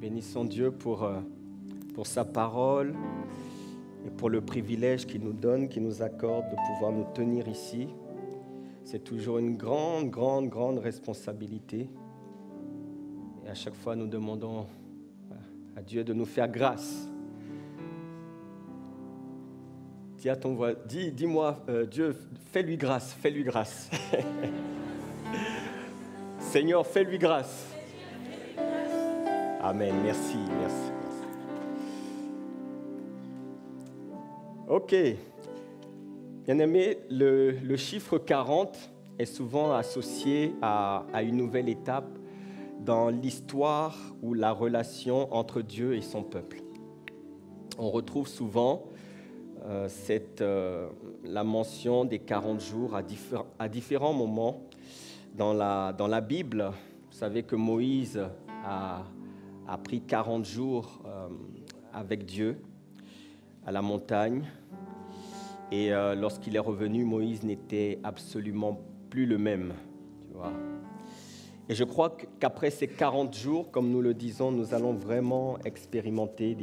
Bénissons Dieu pour sa parole et pour le privilège qu'il nous donne, qu'il nous accorde de pouvoir nous tenir ici. C'est toujours une grande responsabilité. Et à chaque fois, nous demandons à Dieu de nous faire grâce. Dis à ton voisin, dis-moi, Dieu, fais-lui grâce, fais-lui grâce. Seigneur, fais-lui grâce. Amen, merci. Ok, bien-aimé, le chiffre 40 est souvent associé à une nouvelle étape dans l'histoire ou la relation entre Dieu et son peuple. On retrouve souvent la mention des 40 jours à différents moments dans la Bible. Vous savez que Moïse a pris 40 jours avec Dieu à la montagne. Et lorsqu'il est revenu, Moïse n'était absolument plus le même. Tu vois. Et je crois qu'après ces 40 jours, comme nous le disons, nous allons vraiment expérimenter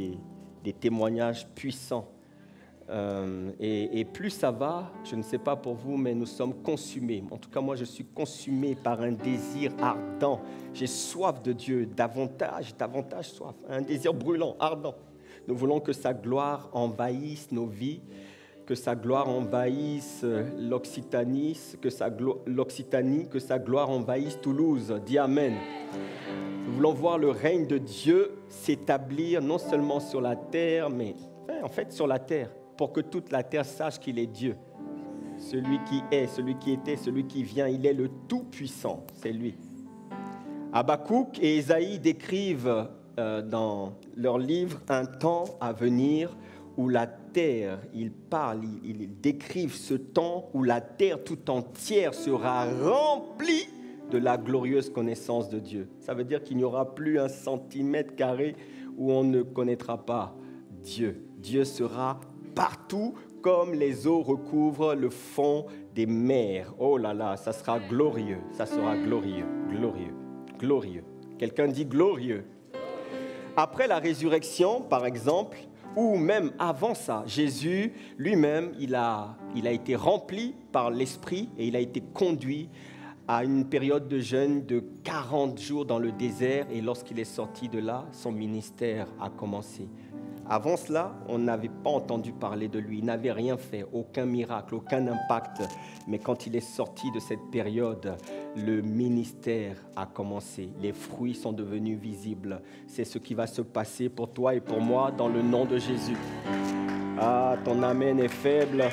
des témoignages puissants. Et plus ça va, je ne sais pas pour vous, mais nous sommes consumés. En tout cas, moi, je suis consumé par un désir ardent. J'ai soif de Dieu, davantage soif, un désir brûlant, ardent. Nous voulons que sa gloire envahisse nos vies, que sa gloire envahisse l'Occitanie, que sa gloire envahisse Toulouse. Dis Amen. Nous voulons voir le règne de Dieu s'établir non seulement sur la terre, mais en fait sur la terre, pour que toute la terre sache qu'il est Dieu. Celui qui est, celui qui était, celui qui vient, il est le Tout-Puissant, c'est lui. Habakkuk et Ésaïe décrivent dans leur livre un temps à venir où la terre, ils décrivent ce temps où la terre tout entière sera remplie de la glorieuse connaissance de Dieu. Ça veut dire qu'il n'y aura plus un centimètre carré où on ne connaîtra pas Dieu. Dieu sera partout comme les eaux recouvrent le fond des mers. Oh là là, ça sera glorieux, ça sera glorieux. Quelqu'un dit glorieux. Après la résurrection, par exemple, ou même avant ça, Jésus lui-même, il a été rempli par l'Esprit et il a été conduit à une période de jeûne de 40 jours dans le désert. Et lorsqu'il est sorti de là, son ministère a commencé. Avant cela, on n'avait pas entendu parler de lui. Il n'avait rien fait, aucun miracle, aucun impact. Mais quand il est sorti de cette période, le ministère a commencé. Les fruits sont devenus visibles. C'est ce qui va se passer pour toi et pour moi dans le nom de Jésus. Ah, ton amen est faible.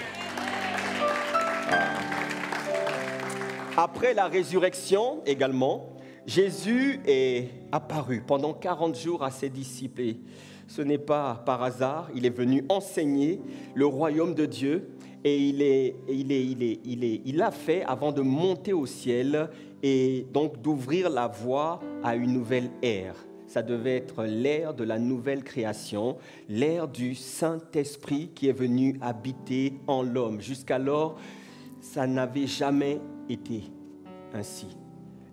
Après la résurrection également, Jésus est apparu pendant 40 jours à ses disciples. Et ce n'est pas par hasard, il est venu enseigner le royaume de Dieu et il l'a fait avant de monter au ciel et donc d'ouvrir la voie à une nouvelle ère. Ça devait être l'ère de la nouvelle création, l'ère du Saint-Esprit qui est venu habiter en l'homme. Jusqu'alors, ça n'avait jamais été ainsi.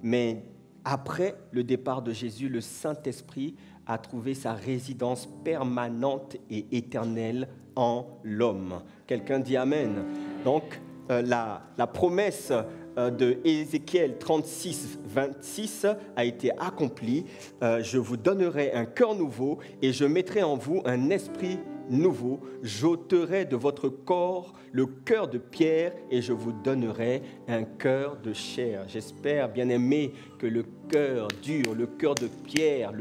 Mais après le départ de Jésus, le Saint-Esprit a trouvé sa résidence permanente et éternelle en l'homme. Quelqu'un dit Amen. Donc, la promesse de Ézéchiel 36, 26 a été accomplie. Je vous donnerai un cœur nouveau et je mettrai en vous un esprit nouveau. J'ôterai de votre corps le cœur de pierre et je vous donnerai un cœur de chair. J'espère, bien-aimé, que le cœur dur, le cœur de pierre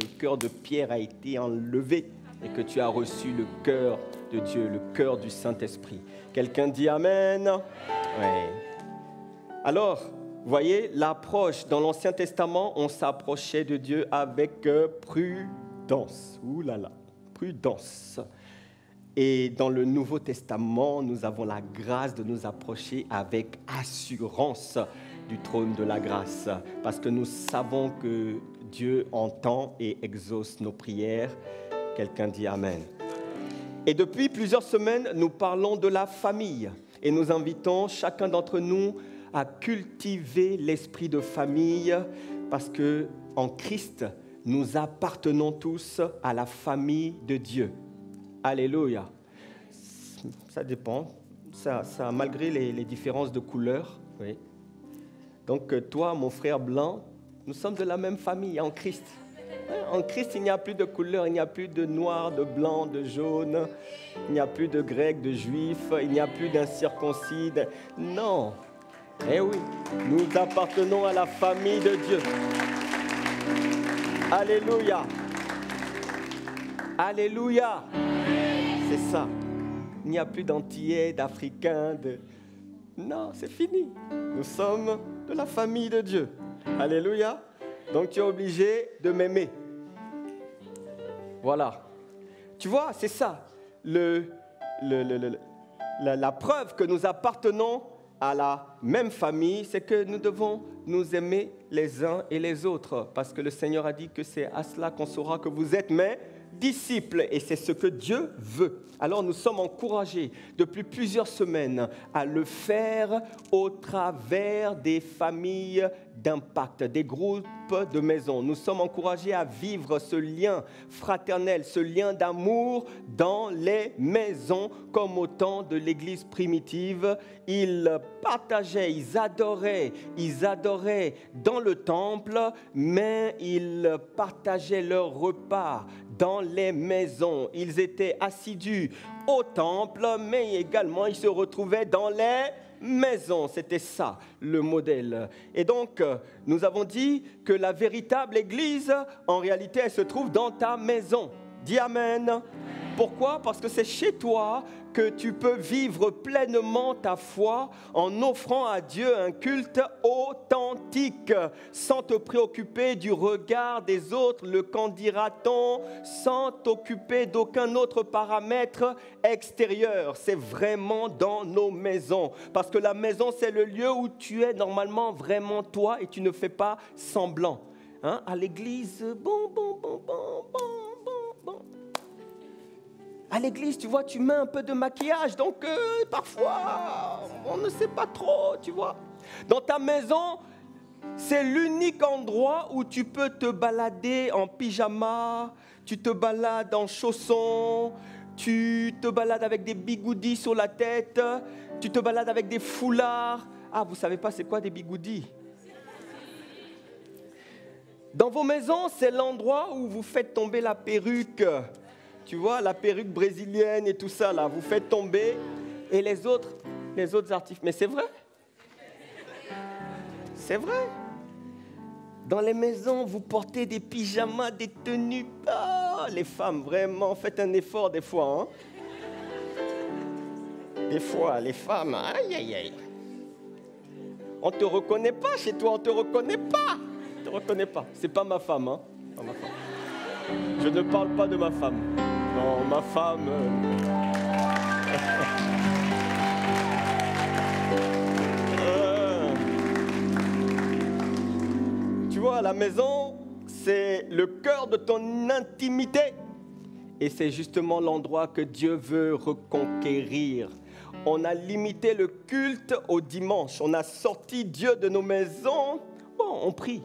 a été enlevé et que tu as reçu le cœur de Dieu, le cœur du Saint-Esprit. Quelqu'un dit Amen? Ouais. Alors, vous voyez, l'approche dans l'Ancien Testament, on s'approchait de Dieu avec prudence. Ouh là là, prudence. Et dans le Nouveau Testament, nous avons la grâce de nous approcher avec assurance du trône de la grâce. Parce que nous savons que Dieu entend et exauce nos prières. Quelqu'un dit Amen. Et depuis plusieurs semaines, nous parlons de la famille. Et nous invitons chacun d'entre nous à cultiver l'esprit de famille. Parce qu'en Christ, nous appartenons tous à la famille de Dieu. Alléluia. Ça dépend, malgré les différences de couleurs. Oui. Donc toi, mon frère blanc, nous sommes de la même famille en Christ. En Christ, il n'y a plus de couleur, il n'y a plus de noir, de blanc, de jaune, il n'y a plus de grec, de juif, il n'y a plus d'incirconcis. Non. Eh oui, nous appartenons à la famille de Dieu. Alléluia. Alléluia. C'est ça. Il n'y a plus d'Antillais, d'Africains, Non, c'est fini. Nous sommes de la famille de Dieu. Alléluia. Donc tu es obligé de m'aimer. Voilà. Tu vois, c'est ça. La preuve que nous appartenons à la même famille, c'est que nous devons nous aimer les uns et les autres. Parce que le Seigneur a dit que c'est à cela qu'on saura que vous êtes mes disciples. Et c'est ce que Dieu veut. Alors nous sommes encouragés depuis plusieurs semaines à le faire au travers des familles d'impact, des groupes de maisons. Nous sommes encouragés à vivre ce lien fraternel, ce lien d'amour dans les maisons, comme au temps de l'Église primitive. Ils partageaient, ils adoraient dans le temple, mais ils partageaient leur repas dans les maisons. Ils étaient assidus au temple, mais également ils se retrouvaient dans les maisons. C'était ça le modèle. Et donc, nous avons dit que la véritable église, en réalité, elle se trouve dans ta maison. Dis Amen. Pourquoi? Parce que c'est chez toi que tu peux vivre pleinement ta foi en offrant à Dieu un culte authentique, sans te préoccuper du regard des autres, le qu'en dira-t-on, sans t'occuper d'aucun autre paramètre extérieur. C'est vraiment dans nos maisons, parce que la maison, c'est le lieu où tu es normalement vraiment toi et tu ne fais pas semblant. Hein? À l'église, bon. À l'église, tu vois, tu mets un peu de maquillage, donc parfois, on ne sait pas trop, tu vois. Dans ta maison, c'est l'unique endroit où tu peux te balader en pyjama, tu te balades en chaussons, tu te balades avec des bigoudis sur la tête, tu te balades avec des foulards. Ah, vous ne savez pas c'est quoi des bigoudis? Dans vos maisons, c'est l'endroit où vous faites tomber la perruque. Tu vois, la perruque brésilienne et tout ça, là, vous faites tomber. Et les autres artistes. Mais c'est vrai. C'est vrai. Dans les maisons, vous portez des pyjamas, des tenues. Oh, les femmes, vraiment, faites un effort des fois. Hein. Des fois, les femmes, aïe. On ne te reconnaît pas chez toi, on ne te reconnaît pas. On ne te reconnaît pas. C'est pas ma femme, hein. Pas ma femme. Je ne parle pas de ma femme. Non, ma femme... Tu vois, à la maison, c'est le cœur de ton intimité. Et c'est justement l'endroit que Dieu veut reconquérir. On a limité le culte au dimanche. On a sorti Dieu de nos maisons. Bon, on prie.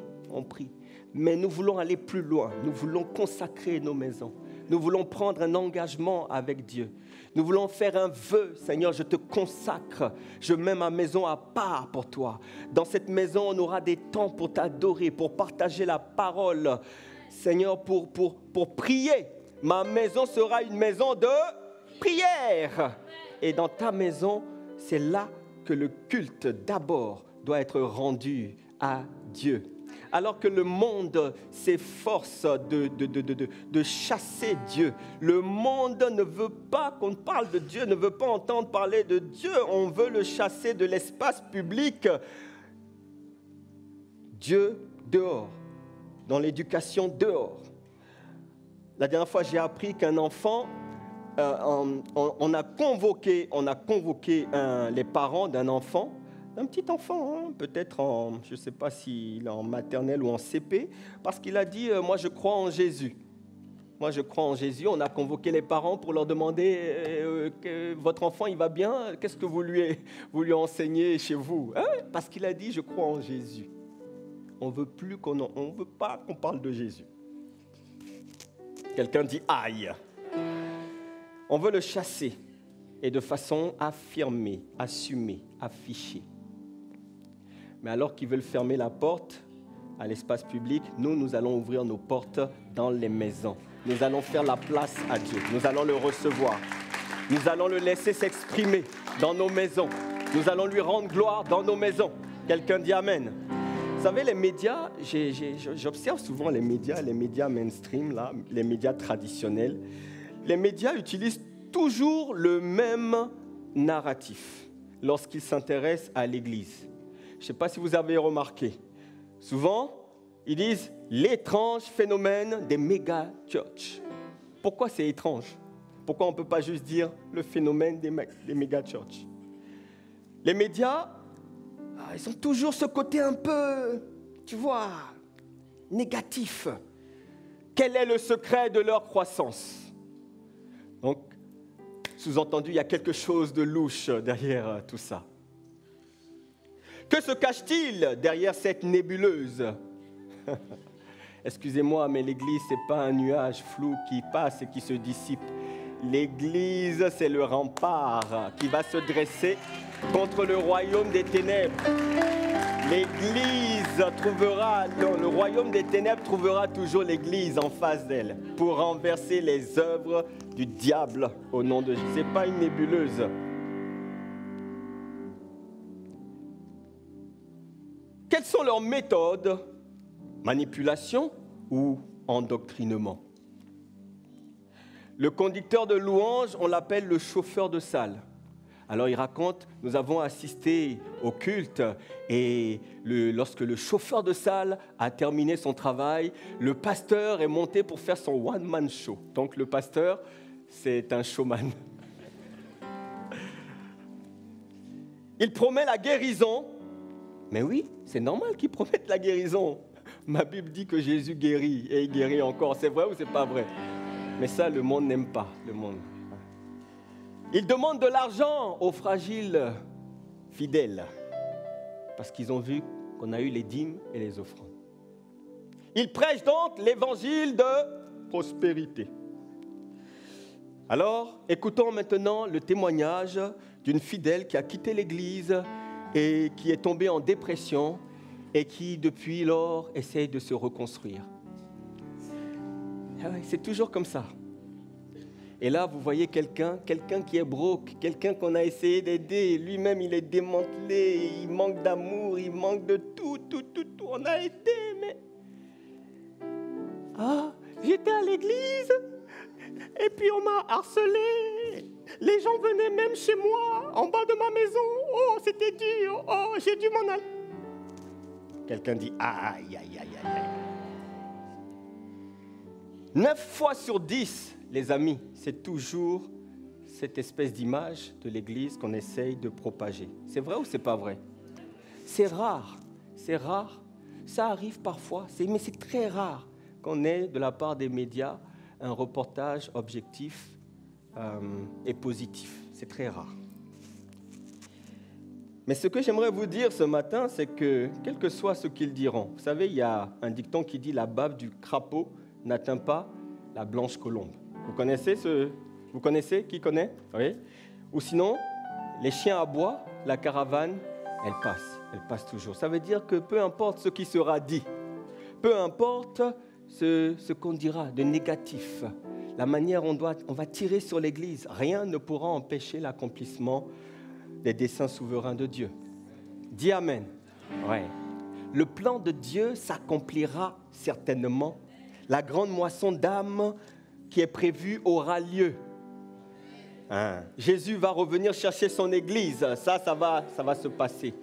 Mais nous voulons aller plus loin. Nous voulons consacrer nos maisons. Nous voulons prendre un engagement avec Dieu. Nous voulons faire un vœu. Seigneur, je te consacre. Je mets ma maison à part pour toi. Dans cette maison, on aura des temps pour t'adorer, pour partager la parole. Seigneur, pour prier. Ma maison sera une maison de prière. Et dans ta maison, c'est là que le culte d'abord doit être rendu à Dieu. Alors que le monde s'efforce de chasser Dieu. Le monde ne veut pas qu'on parle de Dieu, ne veut pas entendre parler de Dieu. On veut le chasser de l'espace public. Dieu dehors, dans l'éducation dehors. La dernière fois, j'ai appris qu'un enfant, on a convoqué les parents d'un enfant, un petit enfant, hein, peut-être je ne sais pas s'il est en maternelle ou en CP, parce qu'il a dit moi je crois en Jésus. Moi je crois en Jésus. On a convoqué les parents pour leur demander votre enfant il va bien, qu'est-ce que vous lui enseignez chez vous, hein? Parce qu'il a dit je crois en Jésus. On veut pas qu'on parle de Jésus. Quelqu'un dit aïe. On veut le chasser et de façon affirmée, assumée, affichée. Mais alors qu'ils veulent fermer la porte à l'espace public, nous allons ouvrir nos portes dans les maisons. Nous allons faire la place à Dieu. Nous allons le recevoir. Nous allons le laisser s'exprimer dans nos maisons. Nous allons lui rendre gloire dans nos maisons. Quelqu'un dit amen. Vous savez, les médias, j'observe souvent les médias mainstream, là, les médias traditionnels. Les médias utilisent toujours le même narratif lorsqu'ils s'intéressent à l'Église. Je ne sais pas si vous avez remarqué. Souvent, ils disent l'étrange phénomène des méga-churches. Pourquoi c'est étrange? Pourquoi on ne peut pas juste dire le phénomène des méga-churches? Les médias, ils ont toujours ce côté un peu, tu vois, négatif. Quel est le secret de leur croissance? Donc, sous-entendu, il y a quelque chose de louche derrière tout ça. Que se cache-t-il derrière cette nébuleuse? Excusez-moi, mais l'Église, ce n'est pas un nuage flou qui passe et qui se dissipe. L'Église, c'est le rempart qui va se dresser contre le royaume des ténèbres. L'Église trouvera, le royaume des ténèbres trouvera toujours l'Église en face d'elle pour renverser les œuvres du diable au nom de Jésus. Ce n'est pas une nébuleuse. Quelles sont leurs méthodes? Manipulation ou endoctrinement? Le conducteur de louange, on l'appelle le chauffeur de salle. Alors il raconte, nous avons assisté au culte et lorsque le chauffeur de salle a terminé son travail, le pasteur est monté pour faire son one-man show. Donc le pasteur, c'est un showman. Il promet la guérison. Mais oui, c'est normal qu'il promette la guérison. Ma Bible dit que Jésus guérit et il guérit encore. C'est vrai ou c'est pas vrai? Mais ça, le monde n'aime pas. Le monde. Ils demandent de l'argent aux fragiles fidèles parce qu'ils ont vu qu'on a eu les dîmes et les offrandes. Ils prêchent donc l'évangile de prospérité. Alors, écoutons maintenant le témoignage d'une fidèle qui a quitté l'Église et qui est tombée en dépression et qui, depuis lors, essaye de se reconstruire. C'est toujours comme ça. Et là, vous voyez quelqu'un qui est broke, quelqu'un qu'on a essayé d'aider. Lui-même, il est démantelé, il manque d'amour, il manque de tout. On a aidé, mais... j'étais à l'église, et puis on m'a harcelé. Les gens venaient même chez moi, en bas de ma maison. Oh, c'était dur. Oh, j'ai dû m'en aller. Quelqu'un dit, aïe. 9 fois sur 10, les amis, c'est toujours cette espèce d'image de l'Église qu'on essaye de propager. C'est vrai ou c'est pas vrai? C'est rare. Ça arrive parfois, mais c'est très rare qu'on ait de la part des médias un reportage objectif et positif. C'est très rare. Mais ce que j'aimerais vous dire ce matin, c'est que, quel que soit ce qu'ils diront, vous savez, il y a un dicton qui dit « la bave du crapaud n'atteint pas la blanche colombe ». Vous connaissez? Qui connaît? Oui. Ou sinon, les chiens aboient, la caravane, elle passe toujours. Ça veut dire que peu importe ce qui sera dit, peu importe ce qu'on dira de négatif, la manière on va tirer sur l'Église, rien ne pourra empêcher l'accomplissement des desseins souverains de Dieu. Dis Amen. Ouais. Le plan de Dieu s'accomplira certainement. La grande moisson d'âmes qui est prévue aura lieu. Jésus va revenir chercher son Église. Ça va se passer.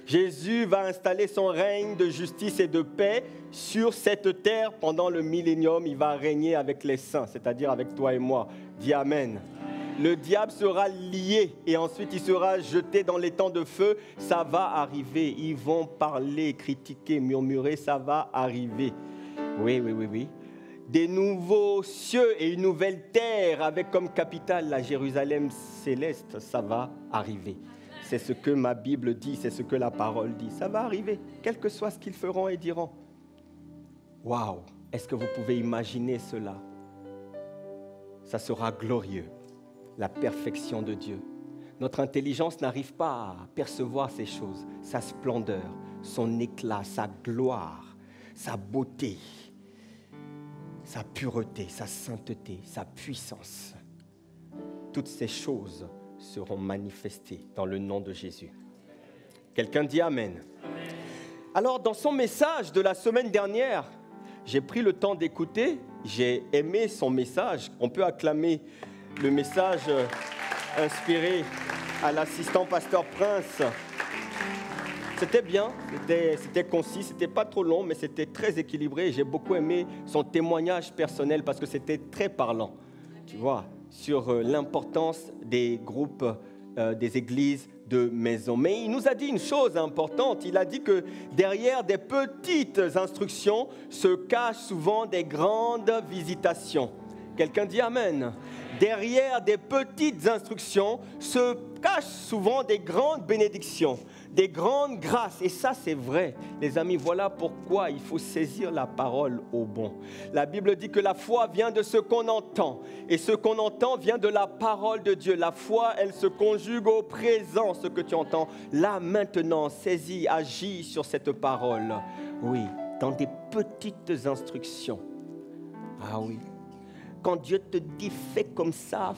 Jésus va installer son règne de justice et de paix sur cette terre pendant le millénium. Il va régner avec les saints, c'est-à-dire avec toi et moi. Dis Amen. Le diable sera lié et ensuite il sera jeté dans les temps de feu. Ça va arriver. Ils vont parler, critiquer, murmurer. Ça va arriver. Oui. Des nouveaux cieux et une nouvelle terre avec comme capitale la Jérusalem céleste. Ça va arriver. C'est ce que ma Bible dit, c'est ce que la parole dit. Ça va arriver, quel que soit ce qu'ils feront et diront. Waouh! Est-ce que vous pouvez imaginer cela? ça sera glorieux, la perfection de Dieu. Notre intelligence n'arrive pas à percevoir ces choses, sa splendeur, son éclat, sa gloire, sa beauté, sa pureté, sa sainteté, sa puissance. Toutes ces choses seront manifestées dans le nom de Jésus. Quelqu'un dit Amen. Alors, dans son message de la semaine dernière, j'ai pris le temps d'écouter, j'ai aimé son message. On peut acclamer le message inspiré à l'assistant pasteur Prince. C'était bien, c'était concis, c'était pas trop long, mais c'était très équilibré. J'ai beaucoup aimé son témoignage personnel parce que c'était très parlant, tu vois, sur l'importance des groupes, des églises de maison. Mais il nous a dit une chose importante. Il a dit que derrière des petites instructions se cachent souvent des grandes visitations. Quelqu'un dit Amen. Derrière des petites instructions se cachent souvent des grandes bénédictions, des grandes grâces. Et ça, c'est vrai. Les amis, voilà pourquoi il faut saisir la parole au bon. La Bible dit que la foi vient de ce qu'on entend. Et ce qu'on entend vient de la parole de Dieu. La foi, elle se conjugue au présent, ce que tu entends. Là, maintenant, saisis, agis sur cette parole. Oui, dans des petites instructions. Ah oui. Quand Dieu te dit fais comme ça,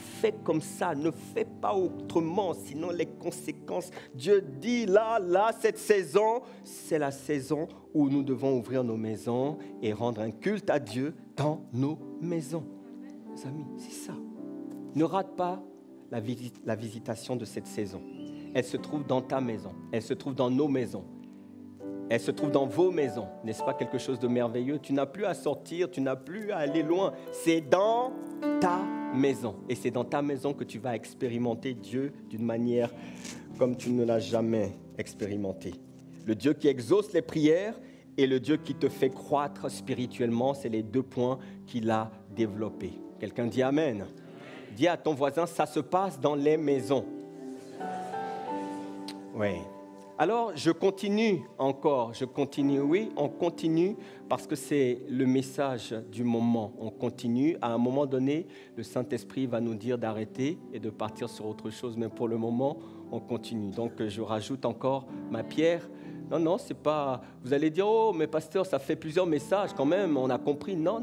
ne fais pas autrement, sinon les conséquences. Dieu dit là, cette saison, c'est la saison où nous devons ouvrir nos maisons et rendre un culte à Dieu dans nos maisons. Mes amis, c'est ça. Ne rate pas la visitation de cette saison. Elle se trouve dans ta maison, elle se trouve dans nos maisons. Elle se trouve dans vos maisons. N'est-ce pas quelque chose de merveilleux? Tu n'as plus à sortir, tu n'as plus à aller loin. C'est dans ta maison. Et c'est dans ta maison que tu vas expérimenter Dieu d'une manière comme tu ne l'as jamais expérimenté. Le Dieu qui exauce les prières et le Dieu qui te fait croître spirituellement, c'est les deux points qu'il a développés. Quelqu'un dit Amen. Dis à ton voisin, ça se passe dans les maisons. Oui. Alors, je continue, oui, on continue parce que c'est le message du moment. On continue, à un moment donné, le Saint-Esprit va nous dire d'arrêter et de partir sur autre chose, mais pour le moment, on continue. Donc, je rajoute encore ma pierre. Non, c'est pas... Vous allez dire, oh, mais pasteur, ça fait plusieurs messages quand même, on a compris. Non.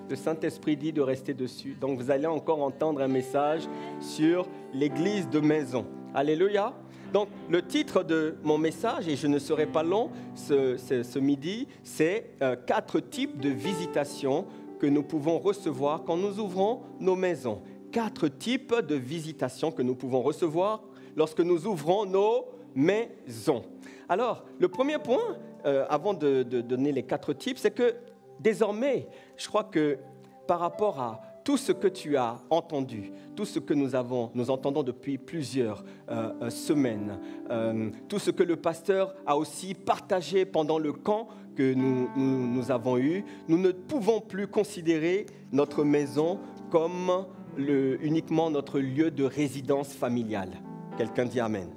Le Saint-Esprit dit de rester dessus. Donc, vous allez encore entendre un message sur l'église de maison. Alléluia. Donc, le titre de mon message, et je ne serai pas long ce midi, c'est 4 types de visitations que nous pouvons recevoir quand nous ouvrons nos maisons. 4 types de visitations que nous pouvons recevoir lorsque nous ouvrons nos maisons. Alors, le premier point, avant de donner les 4 types, c'est que désormais, je crois que par rapport à tout ce que tu as entendu, tout ce que nous entendons depuis plusieurs semaines, tout ce que le pasteur a aussi partagé pendant le camp que nous avons eu, nous ne pouvons plus considérer notre maison comme uniquement notre lieu de résidence familiale. Quelqu'un dit Amen.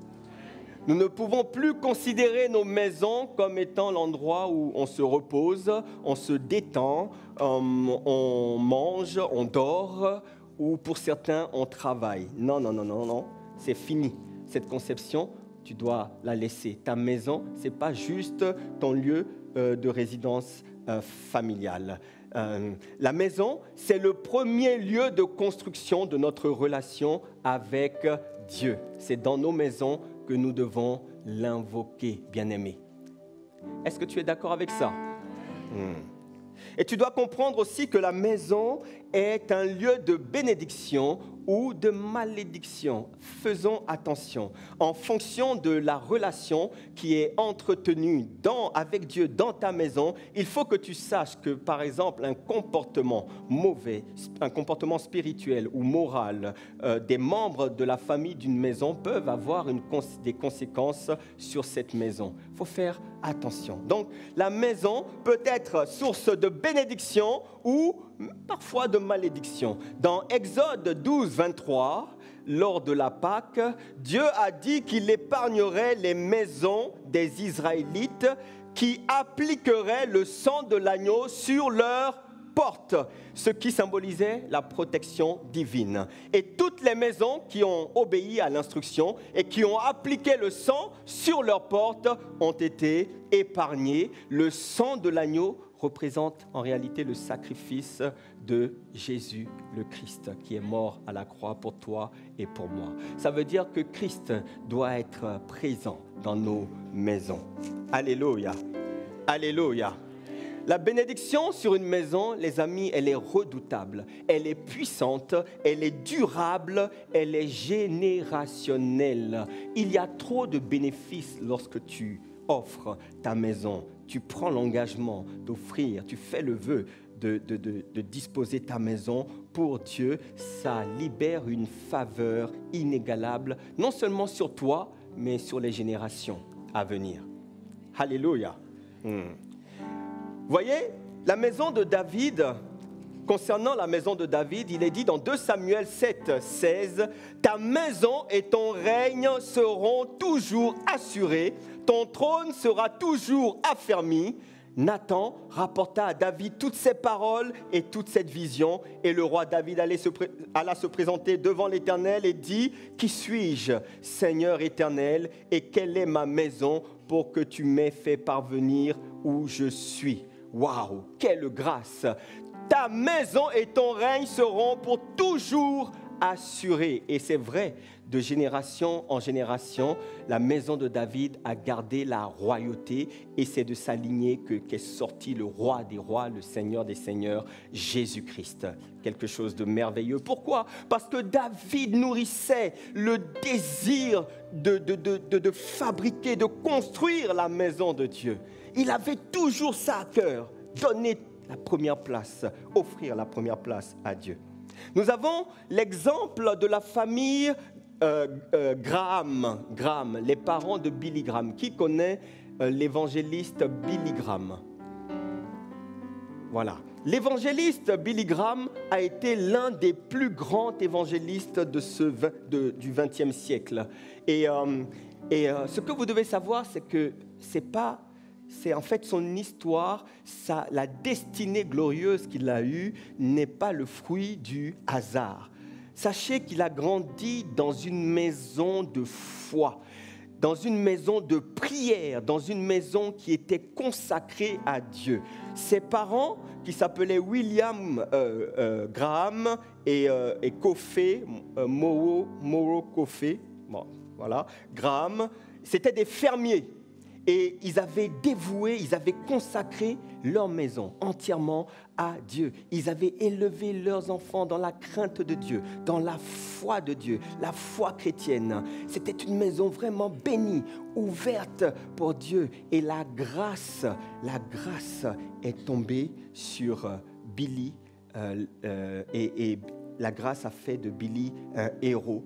Nous ne pouvons plus considérer nos maisons comme étant l'endroit où on se repose, on se détend, on mange, on dort, ou pour certains, on travaille. Non, c'est fini. Cette conception, tu dois la laisser. Ta maison, ce n'est pas juste ton lieu de résidence familiale. La maison, c'est le premier lieu de construction de notre relation avec Dieu. C'est dans nos maisons que nous devons l'invoquer, bien-aimé. Est-ce que tu es d'accord avec ça? Et tu dois comprendre aussi que la maison est un lieu de bénédiction ou de malédiction. Faisons attention. En fonction de la relation qui est entretenue avec Dieu dans ta maison, il faut que tu saches que, par exemple, un comportement mauvais, un comportement spirituel ou moral des membres de la famille d'une maison peuvent avoir des conséquences sur cette maison. Il faut faire attention. Donc, la maison peut être source de bénédiction ou parfois de malédiction. Dans Exode 12, 23, lors de la Pâque, Dieu a dit qu'il épargnerait les maisons des Israélites qui appliqueraient le sang de l'agneau sur leurs portes, ce qui symbolisait la protection divine. Et toutes les maisons qui ont obéi à l'instruction et qui ont appliqué le sang sur leurs portes ont été épargnées. Le sang de l'agneau représente en réalité le sacrifice de Jésus le Christ qui est mort à la croix pour toi et pour moi. Ça veut dire que Christ doit être présent dans nos maisons. Alléluia, alléluia. La bénédiction sur une maison, les amis, elle est redoutable, elle est puissante, elle est durable, elle est générationnelle. Il y a trop de bénéfices lorsque tu offres ta maison. Tu prends l'engagement d'offrir, tu fais le vœu de disposer ta maison pour Dieu. Ça libère une faveur inégalable, non seulement sur toi, mais sur les générations à venir. Alléluia. Voyez, la maison de David, concernant la maison de David, il est dit dans 2 Samuel 7, 16, « Ta maison et ton règne seront toujours assurés, ton trône sera toujours affermi. » Nathan rapporta à David toutes ces paroles et toute cette vision. Et le roi David alla se présenter devant l'Éternel et dit, « Qui suis-je, Seigneur éternel, et quelle est ma maison pour que tu m'aies fait parvenir où je suis ?» Waouh, quelle grâce! Ta maison et ton règne seront pour toujours assurés. Et c'est vrai, de génération en génération, la maison de David a gardé la royauté et c'est de sa lignée qu'est sorti le roi des rois, le Seigneur des seigneurs, Jésus-Christ. Quelque chose de merveilleux. Pourquoi? Parce que David nourrissait le désir de fabriquer, de construire la maison de Dieu. Il avait toujours ça à cœur, donner la première place, offrir la première place à Dieu. Nous avons l'exemple de la famille Graham, les parents de Billy Graham. Qui connaît l'évangéliste Billy Graham? Voilà. L'évangéliste Billy Graham a été l'un des plus grands évangélistes du XXe siècle. Et ce que vous devez savoir, c'est que c'est en fait son histoire, la destinée glorieuse qu'il a eue n'est pas le fruit du hasard. Sachez qu'il a grandi dans une maison de foi, dans une maison de prière, dans une maison qui était consacrée à Dieu. Ses parents, qui s'appelaient William Graham et Koffé, Moro Koffé, bon, voilà, Graham, c'étaient des fermiers. Et ils avaient dévoué, ils avaient consacré leur maison entièrement à Dieu. Ils avaient élevé leurs enfants dans la crainte de Dieu, dans la foi de Dieu, la foi chrétienne. C'était une maison vraiment bénie, ouverte pour Dieu. Et la grâce est tombée sur Billy et la grâce a fait de Billy un héros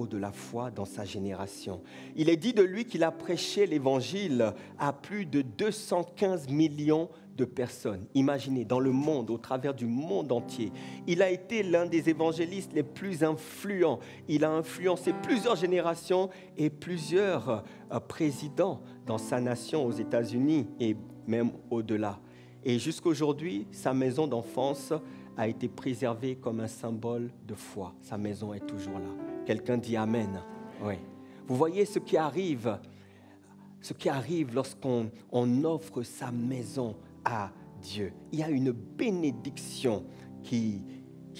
de la foi dans sa génération. Il est dit de lui qu'il a prêché l'évangile à plus de 215 millions de personnes. Imaginez, dans le monde, au travers du monde entier. Il a été l'un des évangélistes les plus influents. Il a influencé plusieurs générations et plusieurs présidents dans sa nation aux États-Unis et même au-delà. Et jusqu'aujourd'hui, sa maison d'enfance a été préservée comme un symbole de foi. Sa maison est toujours là. Quelqu'un dit Amen. Oui. Vous voyez ce qui arrive lorsqu'on offre sa maison à Dieu. Il y a une bénédiction qui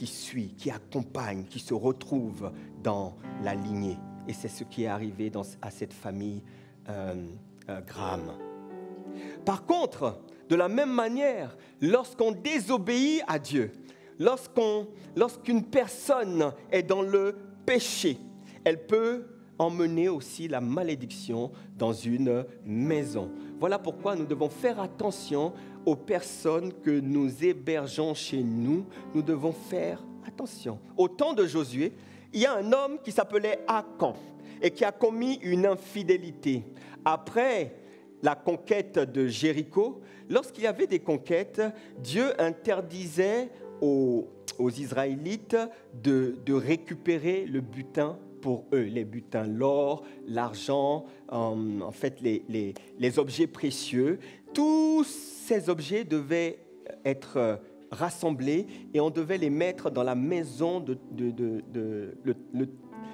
suit, qui accompagne, qui se retrouve dans la lignée. Et c'est ce qui est arrivé à cette famille Graham. Par contre, de la même manière, lorsqu'on désobéit à Dieu, lorsqu'une personne est dans le péché, elle peut emmener aussi la malédiction dans une maison. Voilà pourquoi nous devons faire attention aux personnes que nous hébergeons chez nous. Nous devons faire attention. Au temps de Josué, il y a un homme qui s'appelait Akan et qui a commis une infidélité. Après la conquête de Jéricho, lorsqu'il y avait des conquêtes, Dieu interdisait aux Israélites de récupérer le butin pour eux, les butins, l'or, l'argent, en fait les objets précieux. Tous ces objets devaient être rassemblés et on devait les mettre dans la maison,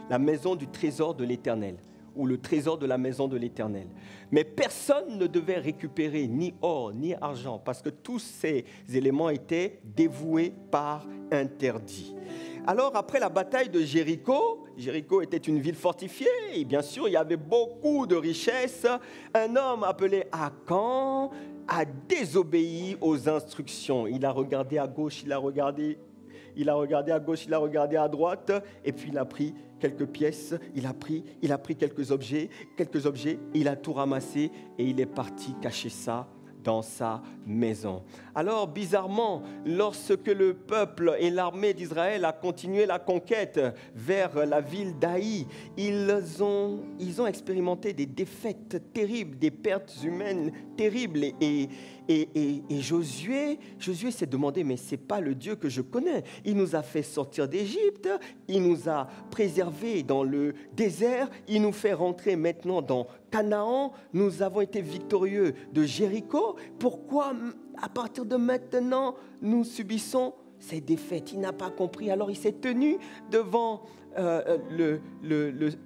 la maison du trésor de l'Éternel, ou le trésor de la maison de l'Éternel. Mais personne ne devait récupérer ni or, ni argent, parce que tous ces éléments étaient dévoués par interdit. Alors, après la bataille de Jéricho, Jéricho était une ville fortifiée, et bien sûr, il y avait beaucoup de richesses. Un homme appelé Akan a désobéi aux instructions. Il a regardé à gauche, il a regardé à gauche, il a regardé à droite, et puis il a pris quelques pièces, il a pris quelques objets, il a tout ramassé, et il est parti cacher ça dans sa maison. Alors, bizarrement, lorsque le peuple et l'armée d'Israël a continué la conquête vers la ville d'Aï, ils ont expérimenté des défaites terribles, des pertes humaines terribles. Et Josué s'est demandé, mais ce n'est pas le Dieu que je connais. Il nous a fait sortir d'Égypte, il nous a préservés dans le désert, il nous fait rentrer maintenant dans Canaan, nous avons été victorieux de Jéricho. Pourquoi, à partir de maintenant, nous subissons ces défaites? Il n'a pas compris. Alors il s'est tenu devant le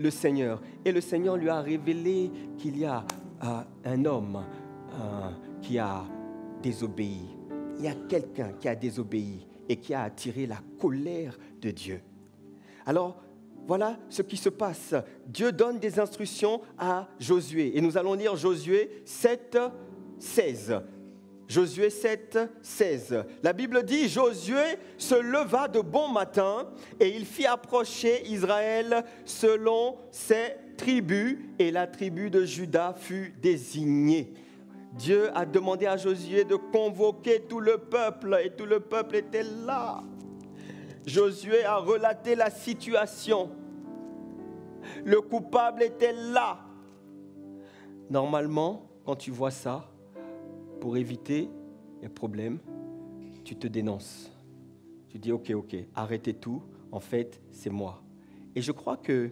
Seigneur. Et le Seigneur lui a révélé qu'il y a un homme qui a désobéi. Il y a quelqu'un qui a désobéi et qui a attiré la colère de Dieu. Alors, voilà ce qui se passe. Dieu donne des instructions à Josué. Et nous allons lire Josué 7, 16. Josué 7, 16. La Bible dit, Josué se leva de bon matin et il fit approcher Israël selon ses tribus et la tribu de Juda fut désignée. Dieu a demandé à Josué de convoquer tout le peuple et tout le peuple était là. Josué a relaté la situation. Le coupable était là. Normalement, quand tu vois ça, pour éviter les problèmes, tu te dénonces. Tu dis ok, arrêtez tout, en fait, c'est moi. Et je crois que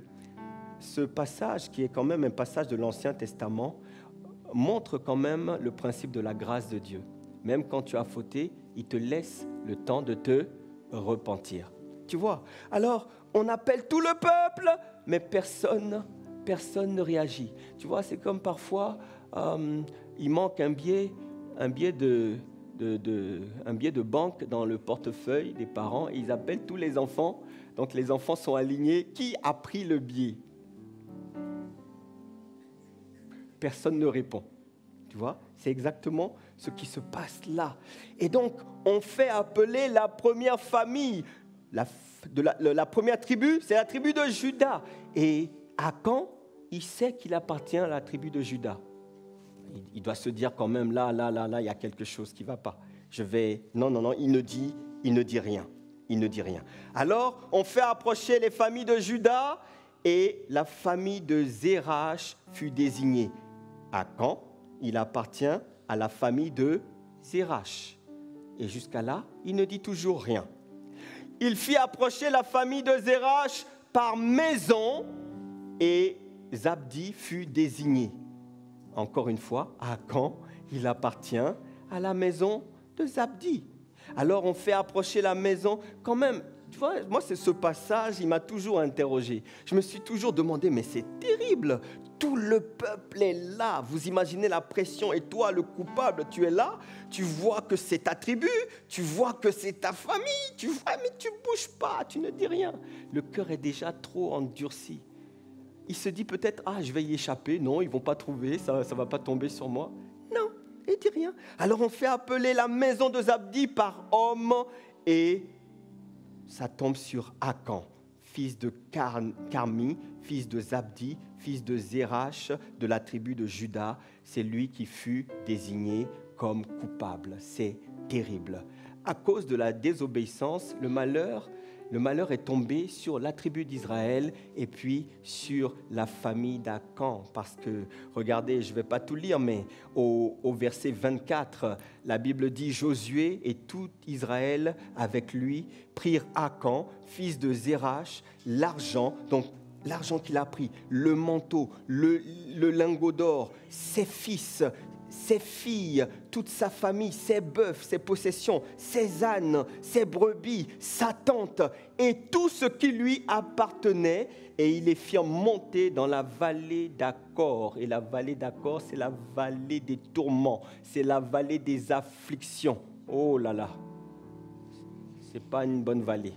ce passage, qui est quand même un passage de l'Ancien Testament, montre quand même le principe de la grâce de Dieu. Même quand tu as fauté, il te laisse le temps de te repentir. Tu vois? Alors, on appelle tout le peuple, mais personne ne réagit. Tu vois, c'est comme parfois, il manque un billet de banque dans le portefeuille des parents et ils appellent tous les enfants. Donc, les enfants sont alignés. Qui a pris le billet? Personne ne répond. Tu vois, c'est exactement ce qui se passe là. Et donc, on fait appeler la première famille, la première tribu, c'est la tribu de Juda. Et Akan, il sait qu'il appartient à la tribu de Juda. Il doit se dire quand même, là, il y a quelque chose qui ne va pas. Non, il ne dit rien. Alors, on fait approcher les familles de Juda et la famille de Zérach fut désignée. Akan, il appartient à la famille de Zérach. Et jusqu'à là, il ne dit toujours rien. Il fit approcher la famille de Zérach par maison et Zabdi fut désigné. Encore une fois, Akan, il appartient à la maison de Zabdi. Alors on fait approcher la maison quand même. Tu vois, moi, c'est ce passage, il m'a toujours interrogé. Je me suis toujours demandé, mais c'est terrible. Tout le peuple est là. Vous imaginez la pression et toi, le coupable, tu es là. Tu vois que c'est ta tribu, tu vois que c'est ta famille. Tu vois, mais tu ne bouges pas, tu ne dis rien. Le cœur est déjà trop endurci. Il se dit peut-être, je vais y échapper. Non, ils ne vont pas trouver, ça ne va pas tomber sur moi. Non, il ne dit rien. Alors on fait appeler la maison de Zabdi par homme et ça tombe sur Akan, fils de Carmi, fils de Zabdi, fils de Zérach, de la tribu de Juda. C'est lui qui fut désigné comme coupable. C'est terrible. À cause de la désobéissance, le malheur est tombé sur la tribu d'Israël et puis sur la famille d'Akan. Parce que, regardez, je ne vais pas tout lire, mais au verset 24, la Bible dit « Josué et tout Israël avec lui prirent Akan, fils de Zérach, l'argent » donc l'argent qu'il a pris, le manteau, le lingot d'or, ses fils, ses filles, toute sa famille, ses bœufs, ses possessions, ses ânes, ses brebis, sa tente et tout ce qui lui appartenait. Et il les fit monter dans la vallée d'Achor. Et la vallée d'Achor, c'est la vallée des tourments, c'est la vallée des afflictions. Oh là là, ce n'est pas une bonne vallée.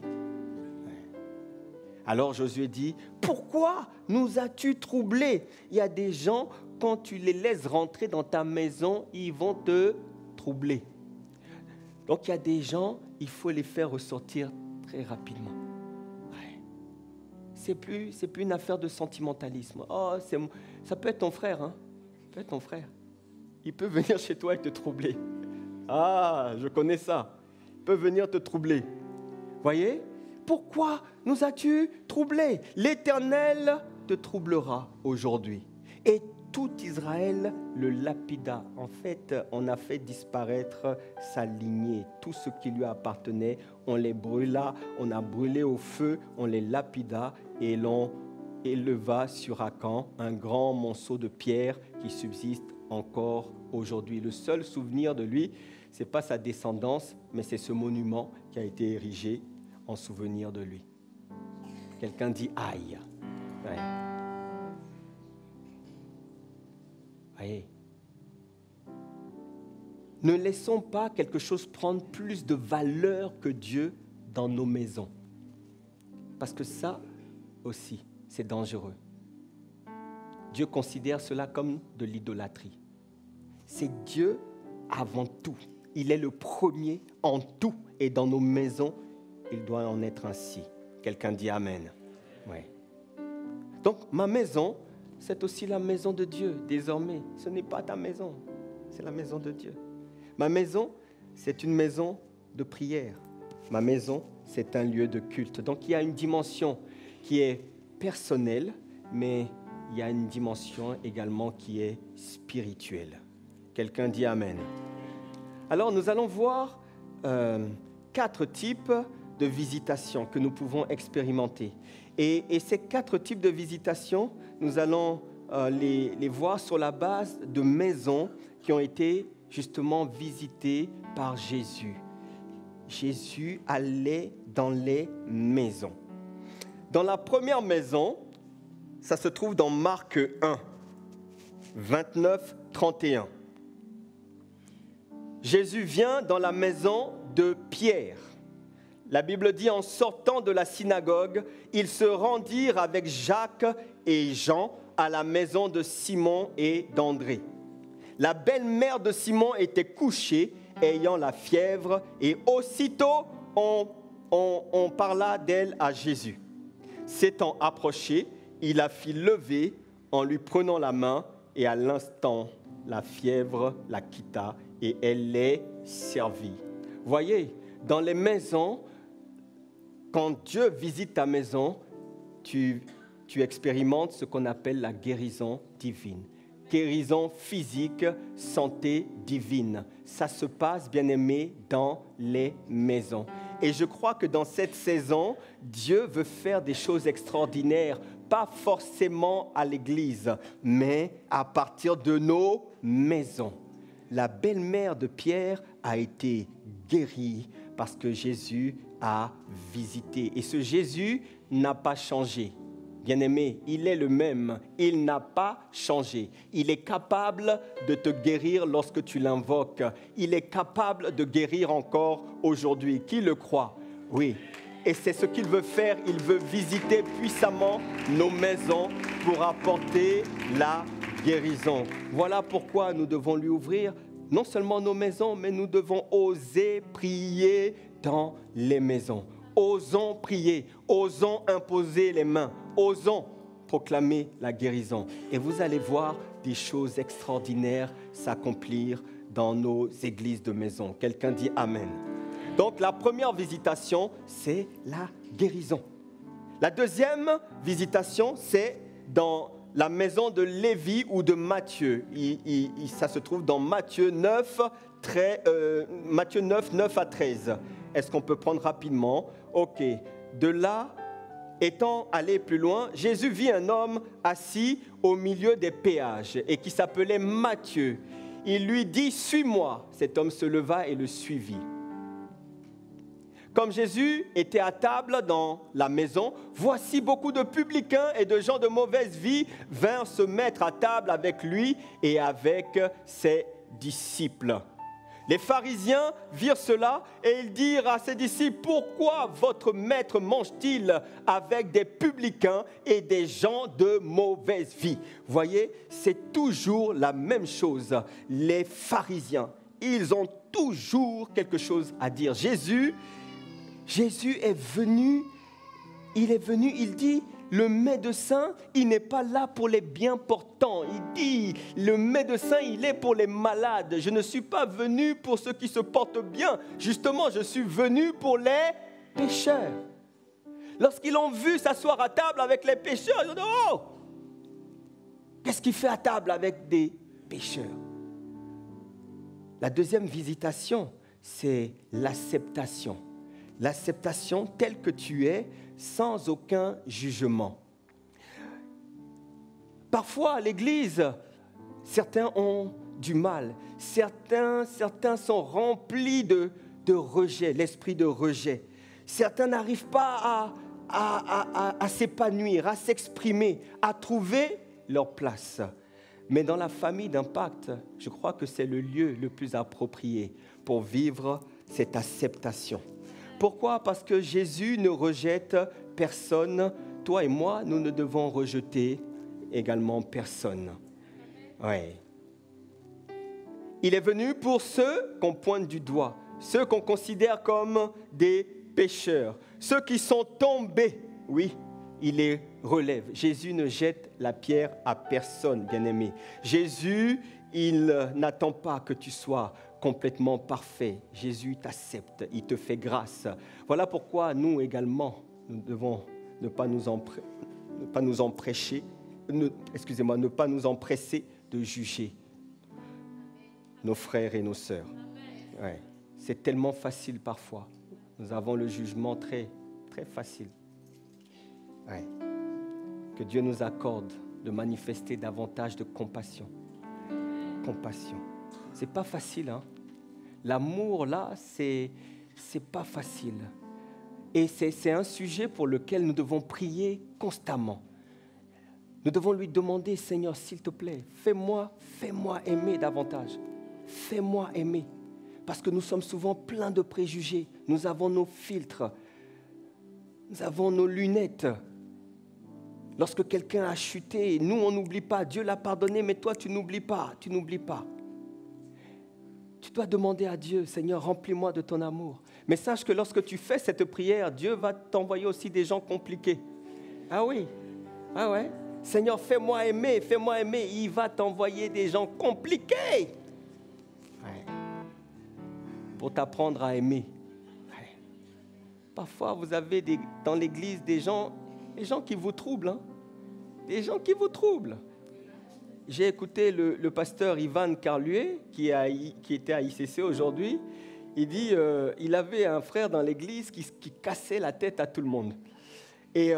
Alors Josué dit, pourquoi nous as-tu troublés? Il y a des gens, quand tu les laisses rentrer dans ta maison, ils vont te troubler. Donc il y a des gens, il faut les faire ressortir très rapidement. Ouais. C'est plus une affaire de sentimentalisme. Oh, ça peut être ton frère, hein? Ça peut être ton frère. Il peut venir chez toi et te troubler. Ah, je connais ça. Il peut venir te troubler. Voyez? Pourquoi nous as-tu troublés? L'Éternel te troublera aujourd'hui. Et tout Israël le lapida. En fait, on a fait disparaître sa lignée. Tout ce qui lui appartenait, on les brûla, on a brûlé au feu, on les lapida et l'on éleva sur Akan un grand monceau de pierre qui subsiste encore aujourd'hui. Le seul souvenir de lui, ce n'est pas sa descendance, mais c'est ce monument qui a été érigé en souvenir de lui. Quelqu'un dit aïe. Ouais. Voyez. Ne laissons pas quelque chose prendre plus de valeur que Dieu dans nos maisons. Parce que ça aussi, c'est dangereux. Dieu considère cela comme de l'idolâtrie. C'est Dieu avant tout. Il est le premier en tout. Et dans nos maisons, il doit en être ainsi. Quelqu'un dit Amen. Ouais. Donc, ma maison, c'est aussi la maison de Dieu, désormais. Ce n'est pas ta maison, c'est la maison de Dieu. Ma maison, c'est une maison de prière. Ma maison, c'est un lieu de culte. Donc, il y a une dimension qui est personnelle, mais il y a une dimension également qui est spirituelle. Quelqu'un dit Amen. Alors, nous allons voir 4 types de visitations que nous pouvons expérimenter. Et ces 4 types de visitations, nous allons les voir sur la base de maisons qui ont été justement visitées par Jésus. Jésus allait dans les maisons. Dans la première maison, ça se trouve dans Marc 1, 29, 31. Jésus vient dans la maison de Pierre. La Bible dit, en sortant de la synagogue, ils se rendirent avec Jacques et Jean à la maison de Simon et d'André. La belle-mère de Simon était couchée, ayant la fièvre, et aussitôt on parla d'elle à Jésus. S'étant approché, il la fit lever en lui prenant la main, et à l'instant, la fièvre la quitta, et elle les servit. Voyez, dans les maisons, quand Dieu visite ta maison, tu expérimentes ce qu'on appelle la guérison divine. Guérison physique, santé divine. Ça se passe, bien-aimé, dans les maisons. Et je crois que dans cette saison, Dieu veut faire des choses extraordinaires, pas forcément à l'église, mais à partir de nos maisons. La belle-mère de Pierre a été guérie parce que Jésus a visité. Et ce Jésus n'a pas changé. Bien-aimé, il est le même. Il n'a pas changé. Il est capable de te guérir lorsque tu l'invoques. Il est capable de guérir encore aujourd'hui. Qui le croit? Oui. Et c'est ce qu'il veut faire. Il veut visiter puissamment nos maisons pour apporter la guérison. Voilà pourquoi nous devons lui ouvrir non seulement nos maisons, mais nous devons oser prier dans les maisons. Osons prier, osons imposer les mains, osons proclamer la guérison. Et vous allez voir des choses extraordinaires s'accomplir dans nos églises de maison. Quelqu'un dit Amen. Donc la première visitation, c'est la guérison. La deuxième visitation, c'est dans la maison de Lévi ou de Matthieu. Ça se trouve dans Matthieu 9, 9 à 13. Est-ce qu'on peut prendre rapidement? Ok. De là, étant allé plus loin, Jésus vit un homme assis au milieu des péages et qui s'appelait Matthieu. il lui dit « Suis-moi ». Cet homme se leva et le suivit. Comme Jésus était à table dans la maison, voici beaucoup de publicains et de gens de mauvaise vie vinrent se mettre à table avec lui et avec ses disciples. Les pharisiens virent cela et ils dirent à ses disciples, « Pourquoi votre maître mange-t-il avec des publicains et des gens de mauvaise vie ?» Voyez, c'est toujours la même chose. Les pharisiens, ils ont toujours quelque chose à dire. Jésus est venu, il dit, le médecin, il n'est pas là pour les bien portants. Il dit, le médecin, il est pour les malades. Je ne suis pas venu pour ceux qui se portent bien. Justement, je suis venu pour les pécheurs. Lorsqu'ils l'ont vu s'asseoir à table avec les pécheurs, ils ont dit, oh, qu'est-ce qu'il fait à table avec des pécheurs? La deuxième visitation, c'est l'acceptation. L'acceptation telle que tu es, sans aucun jugement. Parfois, à l'église, certains ont du mal. Certains sont remplis de rejet, l'esprit de rejet. Certains n'arrivent pas à s'épanouir, à s'exprimer, à trouver leur place. Mais dans la famille d'Impact, je crois que c'est le lieu le plus approprié pour vivre cette acceptation. Pourquoi? Parce que Jésus ne rejette personne. Toi et moi, nous ne devons rejeter également personne. Ouais. Il est venu pour ceux qu'on pointe du doigt, ceux qu'on considère comme des pécheurs, ceux qui sont tombés. Oui, il les relève. Jésus ne jette la pierre à personne, bien-aimé. Jésus, il n'attend pas que tu sois complètement parfait. Jésus t'accepte, il te fait grâce. Voilà pourquoi nous également, nous devons ne pas nous empresser de juger nos frères et nos sœurs. Ouais. C'est tellement facile parfois. Nous avons le jugement très, très facile. Ouais. Que Dieu nous accorde de manifester davantage de compassion. Compassion. C'est pas facile, hein? L'amour, là, c'est pas facile. Et c'est un sujet pour lequel nous devons prier constamment. Nous devons lui demander, Seigneur, s'il te plaît, fais-moi aimer davantage. Fais-moi aimer. Parce que nous sommes souvent pleins de préjugés. Nous avons nos filtres. Nous avons nos lunettes. Lorsque quelqu'un a chuté, nous, on n'oublie pas. Dieu l'a pardonné, mais toi, tu n'oublies pas. Tu n'oublies pas. Tu dois demander à Dieu, Seigneur, remplis-moi de ton amour. Mais sache que lorsque tu fais cette prière, Dieu va t'envoyer aussi des gens compliqués. Ah oui, ah ouais. Seigneur, fais-moi aimer. Il va t'envoyer des gens compliqués. Ouais. Pour t'apprendre à aimer. Ouais. Parfois, vous avez dans l'église des gens qui vous troublent. Hein? Des gens qui vous troublent. J'ai écouté le pasteur Ivan Carluet, qui était à ICC aujourd'hui. Il dit il avait un frère dans l'église qui cassait la tête à tout le monde. Et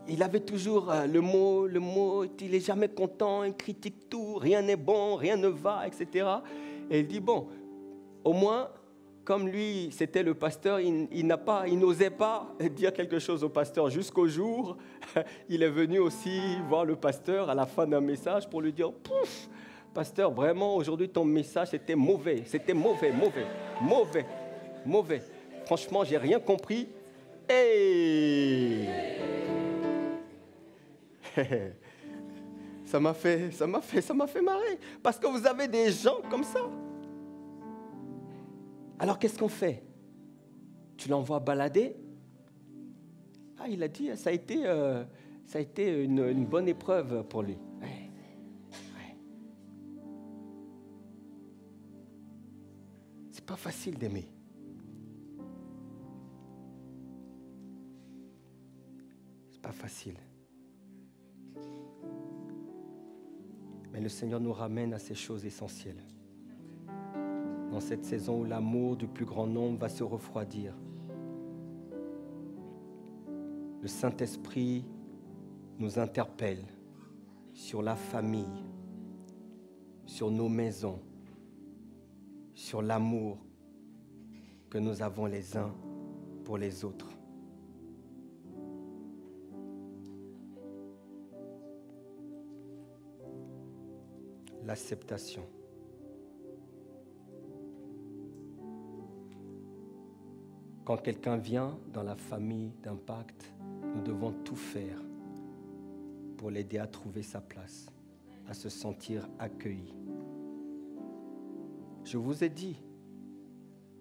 il avait toujours le mot, il n'est jamais content, il critique tout, rien n'est bon, rien ne va, etc. Et il dit, bon, au moins, comme lui, c'était le pasteur, il n'osait pas dire quelque chose au pasteur jusqu'au jour. Il est venu aussi voir le pasteur à la fin d'un message pour lui dire, pouf, pasteur, vraiment, aujourd'hui, ton message, c'était mauvais. Franchement, j'ai rien compris. Hey! Ça m'a fait marrer. Parce que vous avez des gens comme ça. Alors, qu'est-ce qu'on fait? Tu l'envoies balader? Ah, il a dit, ça a été une bonne épreuve pour lui. Ouais. Ouais. C'est pas facile d'aimer. C'est pas facile. Mais le Seigneur nous ramène à ces choses essentielles. Dans cette saison où l'amour du plus grand nombre va se refroidir. Le Saint-Esprit nous interpelle sur la famille, sur nos maisons, sur l'amour que nous avons les uns pour les autres. L'acceptation. Quand quelqu'un vient dans la famille d'Impact, nous devons tout faire pour l'aider à trouver sa place, à se sentir accueilli. Je vous ai dit,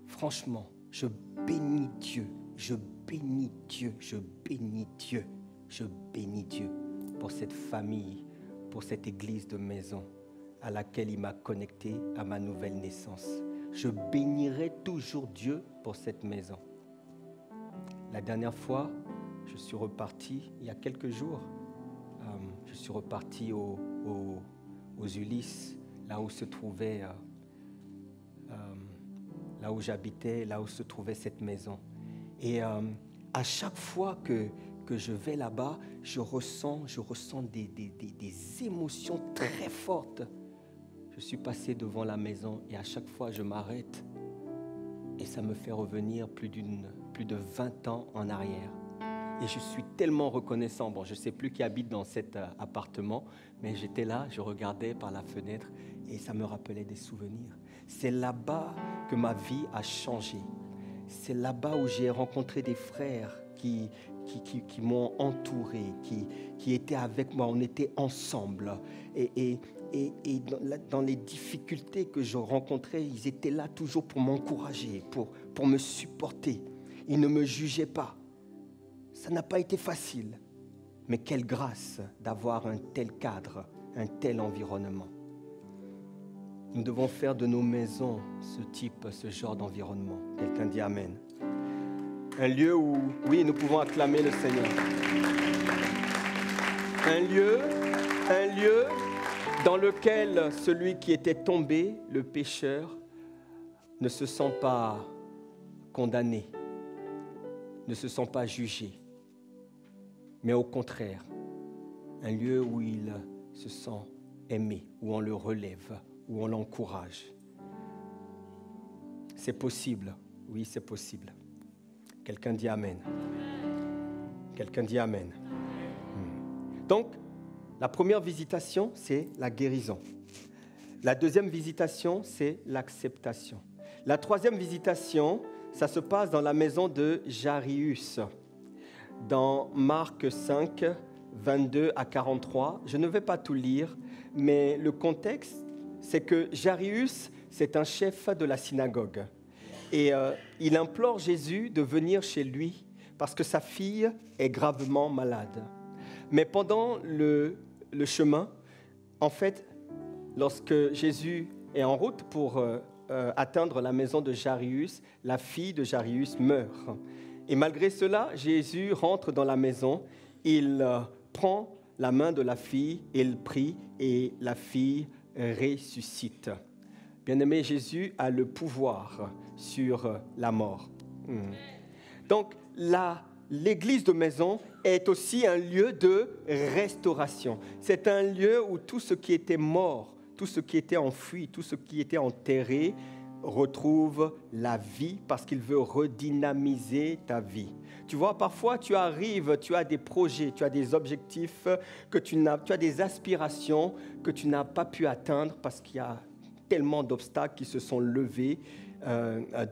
franchement, je bénis Dieu, je bénis Dieu, je bénis Dieu, je bénis Dieu pour cette famille, pour cette église de maison à laquelle il m'a connecté à ma nouvelle naissance. Je bénirai toujours Dieu pour cette maison. La dernière fois, je suis reparti, il y a quelques jours, je suis reparti aux Ulysses, là où se trouvait, là où j'habitais, là où se trouvait cette maison. Et à chaque fois que je vais là-bas, je ressens des émotions très fortes. Je suis passé devant la maison et à chaque fois, je m'arrête et ça me fait revenir plus de 20 ans en arrière. Et je suis tellement reconnaissant. Bon, je ne sais plus qui habite dans cet appartement, mais j'étais là, je regardais par la fenêtre et ça me rappelait des souvenirs. C'est là-bas que ma vie a changé. C'est là-bas où j'ai rencontré des frères qui m'ont entouré, qui étaient avec moi. On était ensemble. Et dans les difficultés que je rencontrais, ils étaient là toujours pour m'encourager, pour me supporter. Ils ne me jugeaient pas. Ça n'a pas été facile. Mais quelle grâce d'avoir un tel cadre, un tel environnement. Nous devons faire de nos maisons ce genre d'environnement. Quelqu'un dit Amen. Un lieu où, oui, nous pouvons acclamer le Seigneur. Un lieu dans lequel celui qui était tombé, le pécheur, ne se sent pas condamné, ne se sent pas jugé, mais au contraire, un lieu où il se sent aimé, où on le relève, où on l'encourage. C'est possible, oui, c'est possible. Quelqu'un dit Amen. Quelqu'un dit Amen. Donc, la première visitation, c'est la guérison. La deuxième visitation, c'est l'acceptation. La troisième visitation, ça se passe dans la maison de Jairus, dans Marc 5, 22 à 43. Je ne vais pas tout lire, mais le contexte, c'est que Jairus, c'est un chef de la synagogue. Et il implore Jésus de venir chez lui parce que sa fille est gravement malade. Mais pendant le chemin, en fait, lorsque Jésus est en route pour atteindre la maison de Jairus, la fille de Jairus meurt. Et malgré cela, Jésus rentre dans la maison, il prend la main de la fille, il prie et la fille ressuscite. Bien-aimé, Jésus a le pouvoir sur la mort. Donc, l'église de maison est aussi un lieu de restauration. C'est un lieu où tout ce qui était mort, tout ce qui était enfoui, tout ce qui était enterré retrouve la vie parce qu'il veut redynamiser ta vie. Tu vois, parfois tu arrives, tu as des projets, tu as des objectifs, tu as des aspirations que tu n'as pas pu atteindre parce qu'il y a tellement d'obstacles qui se sont levés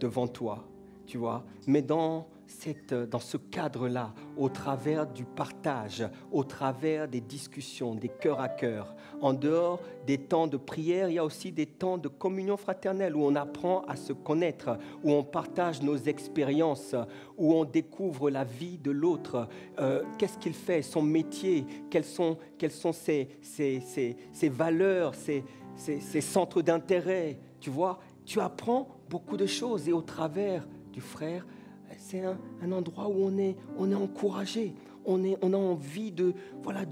devant toi, tu vois. Mais dans ce cadre-là, au travers du partage, au travers des discussions, des cœur à cœur, en dehors des temps de prière, il y a aussi des temps de communion fraternelle où on apprend à se connaître, où on partage nos expériences, où on découvre la vie de l'autre. Qu'est-ce qu'il fait, son métier, quelles sont ses valeurs, ses centres d'intérêt. Tu vois, tu apprends beaucoup de choses et au travers du frère, c'est un endroit où on est encouragé, on a envie de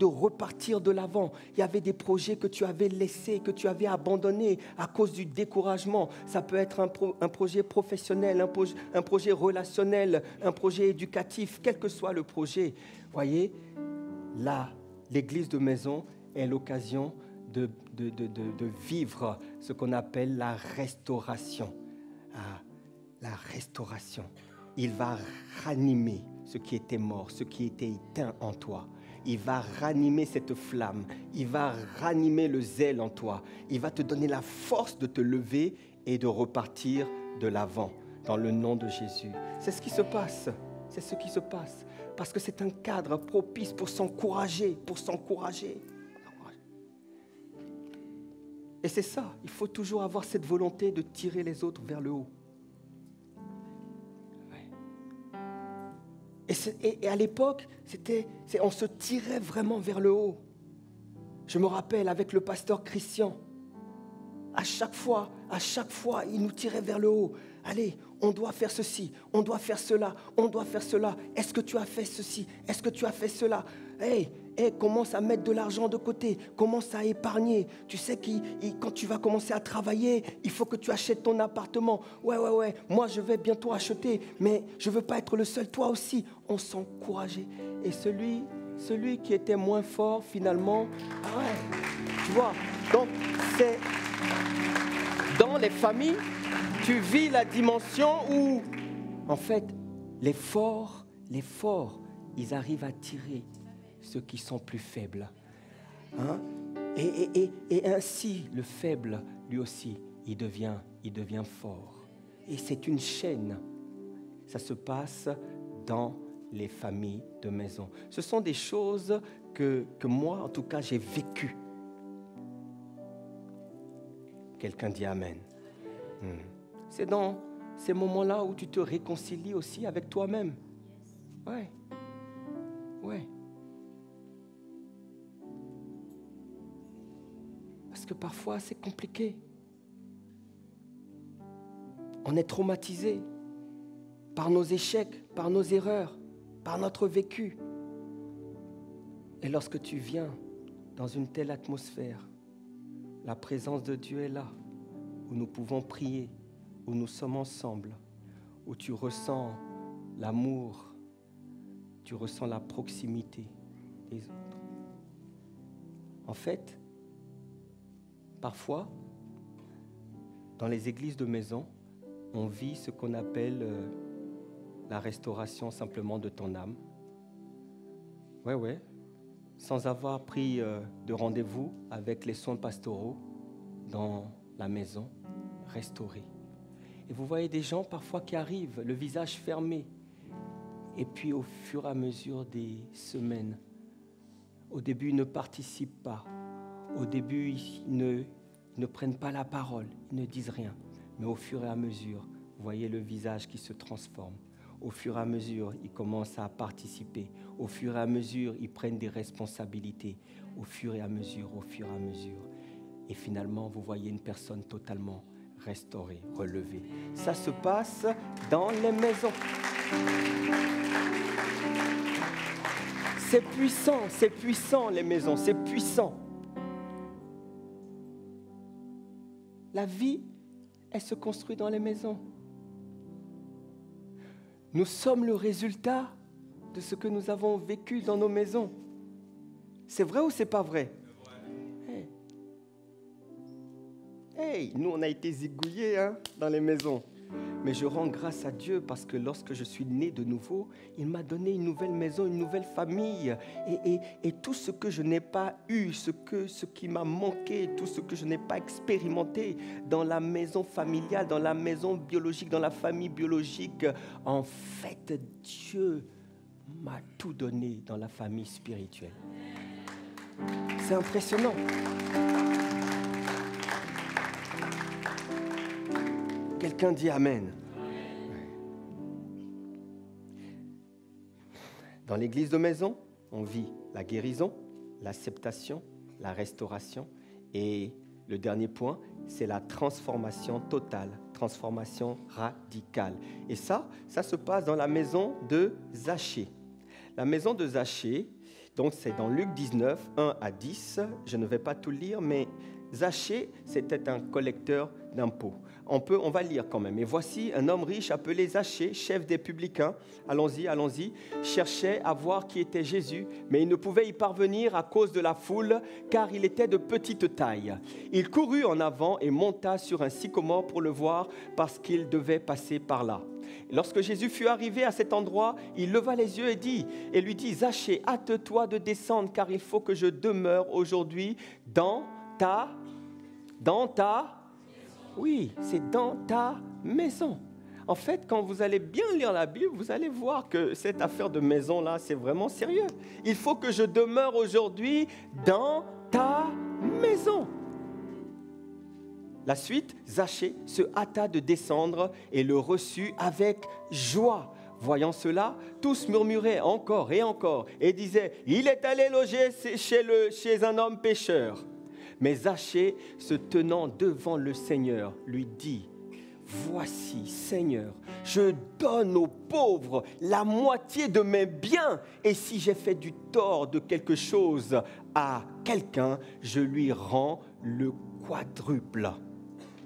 repartir de l'avant. Il y avait des projets que tu avais laissés, que tu avais abandonnés à cause du découragement. Ça peut être un projet professionnel, un projet relationnel, un projet éducatif, quel que soit le projet. Voyez, là, l'église de maison est l'occasion de vivre ce qu'on appelle la restauration. la restauration. Il va ranimer ce qui était mort, ce qui était éteint en toi. Il va ranimer cette flamme. Il va ranimer le zèle en toi. Il va te donner la force de te lever et de repartir de l'avant, dans le nom de Jésus. C'est ce qui se passe. C'est ce qui se passe. Parce que c'est un cadre propice pour s'encourager, Et c'est ça, il faut toujours avoir cette volonté de tirer les autres vers le haut. Et à l'époque, on se tirait vraiment vers le haut. Je me rappelle avec le pasteur Christian, à chaque fois, il nous tirait vers le haut. Allez, on doit faire ceci, on doit faire cela, on doit faire cela. Est-ce que tu as fait ceci? Est-ce que tu as fait cela? Hey, commence à mettre de l'argent de côté, commence à épargner. Tu sais que quand tu vas commencer à travailler, il faut que tu achètes ton appartement. Ouais, moi je vais bientôt acheter, mais je ne veux pas être le seul, toi aussi. On s'encourageait. Et celui qui était moins fort, finalement, tu vois, donc c'est dans les familles, tu vis la dimension où, en fait, les forts, ils arrivent à tirer ceux qui sont plus faibles. Hein? Et ainsi, le faible, lui aussi, il devient fort. Et c'est une chaîne. Ça se passe dans les familles de maison. Ce sont des choses que moi, en tout cas, j'ai vécues. Quelqu'un dit Amen. C'est dans ces moments-là où tu te réconcilies aussi avec toi-même. Ouais. Parce que parfois, c'est compliqué. On est traumatisé par nos échecs, par nos erreurs, par notre vécu. Et lorsque tu viens dans une telle atmosphère, la présence de Dieu est là, où nous pouvons prier, où nous sommes ensemble, où tu ressens l'amour, tu ressens la proximité des autres. En fait, parfois, dans les églises de maison, on vit ce qu'on appelle la restauration simplement de ton âme. Ouais, sans avoir pris de rendez-vous avec les soins pastoraux dans la maison, restaurée. Et vous voyez des gens parfois qui arrivent, le visage fermé, et puis au fur et à mesure des semaines, au début ils ne participent pas, au début ils ne prennent pas la parole, ils ne disent rien, mais au fur et à mesure, vous voyez le visage qui se transforme. Au fur et à mesure, ils commencent à participer. Au fur et à mesure, ils prennent des responsabilités. Au fur et à mesure. Et finalement, vous voyez une personne totalement restaurée, relevée. Ça se passe dans les maisons. C'est puissant les maisons, c'est puissant. La vie, elle se construit dans les maisons. Nous sommes le résultat de ce que nous avons vécu dans nos maisons. C'est vrai ou c'est pas vrai? Hey, nous on a été zigouillés dans les maisons. Mais je rends grâce à Dieu parce que lorsque je suis né de nouveau, il m'a donné une nouvelle maison, une nouvelle famille. Et tout ce que je n'ai pas eu, ce qui m'a manqué, tout ce que je n'ai pas expérimenté dans la maison familiale, dans la maison biologique, dans la famille biologique, en fait, Dieu m'a tout donné dans la famille spirituelle. C'est impressionnant. Quelqu'un dit Amen. Dans l'église de maison, on vit la guérison, l'acceptation, la restauration. Et le dernier point, c'est la transformation totale, transformation radicale. Et ça se passe dans la maison de Zachée. La maison de Zachée, donc c'est dans Luc 19, 1 à 10. Je ne vais pas tout lire, mais Zachée, c'était un collecteur d'impôts. On va lire quand même. « Et voici un homme riche appelé Zachée, chef des publicains. » Allons-y. Cherchait à voir qui était Jésus, mais il ne pouvait y parvenir à cause de la foule, car il était de petite taille. Il courut en avant et monta sur un sycomore pour le voir, parce qu'il devait passer par là. Lorsque Jésus fut arrivé à cet endroit, il leva les yeux et lui dit, « Zachée, hâte-toi de descendre, car il faut que je demeure aujourd'hui dans ta... » Oui, c'est dans ta maison. En fait, quand vous allez bien lire la Bible, vous allez voir que cette affaire de maison-là, c'est vraiment sérieux. Il faut que je demeure aujourd'hui dans ta maison. La suite, Zachée se hâta de descendre et le reçut avec joie. Voyant cela, tous murmuraient encore et encore et disaient, « Il est allé loger chez un homme pécheur. » Mais Zachée, se tenant devant le Seigneur, lui dit, « Voici, Seigneur, je donne aux pauvres la moitié de mes biens, et si j'ai fait du tort de quelque chose à quelqu'un, je lui rends le quadruple. »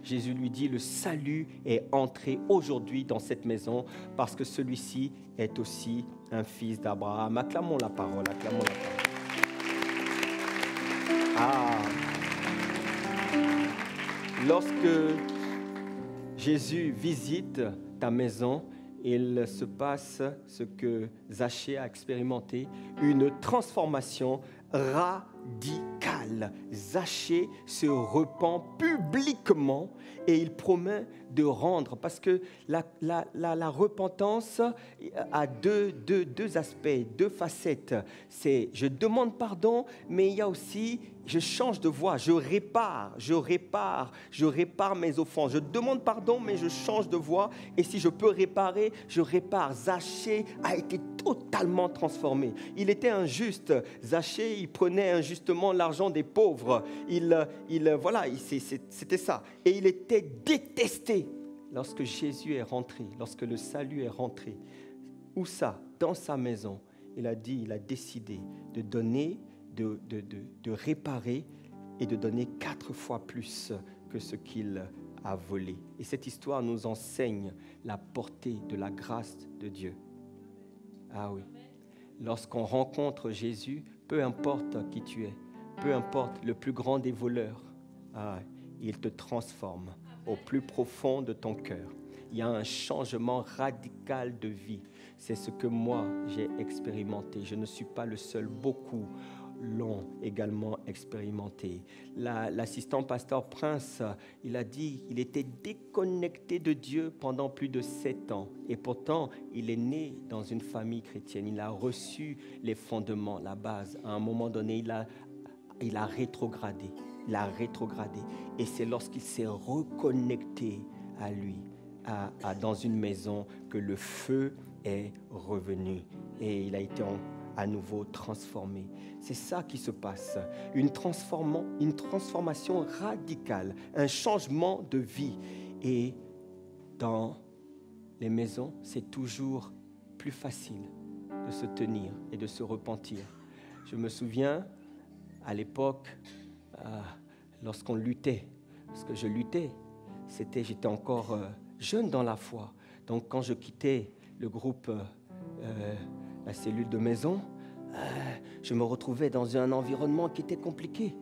Jésus lui dit, « Le salut est entré aujourd'hui dans cette maison, parce que celui-ci est aussi un fils d'Abraham. » Acclamons la parole, acclamons la parole. Lorsque Jésus visite ta maison, il se passe ce que Zachée a expérimenté, une transformation radicale. Zachée se repent publiquement et il promet de rendre, parce que la repentance a deux aspects, deux facettes. C'est je demande pardon, mais il y a aussi je change de voie, je répare mes offenses. Je demande pardon, mais je change de voie. Et si je peux réparer, je répare. Zachée a été totalement transformé. Il était injuste. Zachée, il prenait injustement l'argent des pauvres. C'était ça. Et il était détesté. Lorsque Jésus est rentré, lorsque le salut est rentré, où ça? Dans sa maison. Il a décidé de donner, de réparer et de donner 4 fois plus que ce qu'il a volé. Et cette histoire nous enseigne la portée de la grâce de Dieu. Ah oui. Lorsqu'on rencontre Jésus, peu importe qui tu es, peu importe le plus grand des voleurs, il te transforme au plus profond de ton cœur. Il y a un changement radical de vie. C'est ce que moi, j'ai expérimenté. Je ne suis pas le seul. Beaucoup l'ont également expérimenté. L'assistant pasteur Prince, il a dit qu'il était déconnecté de Dieu pendant plus de 7 ans. Et pourtant, il est né dans une famille chrétienne. Il a reçu les fondements, la base. À un moment donné, il a rétrogradé. Et c'est lorsqu'il s'est reconnecté à lui, dans une maison, que le feu est revenu. Et il a été à nouveau transformé. C'est ça qui se passe. Une transformation radicale, un changement de vie. Et dans les maisons, c'est toujours plus facile de se tenir et de se repentir. Je me souviens, à l'époque, lorsqu'on luttait, parce que je luttais, j'étais encore jeune dans la foi. Donc quand je quittais le groupe, la cellule de maison, je me retrouvais dans un environnement qui était compliqué.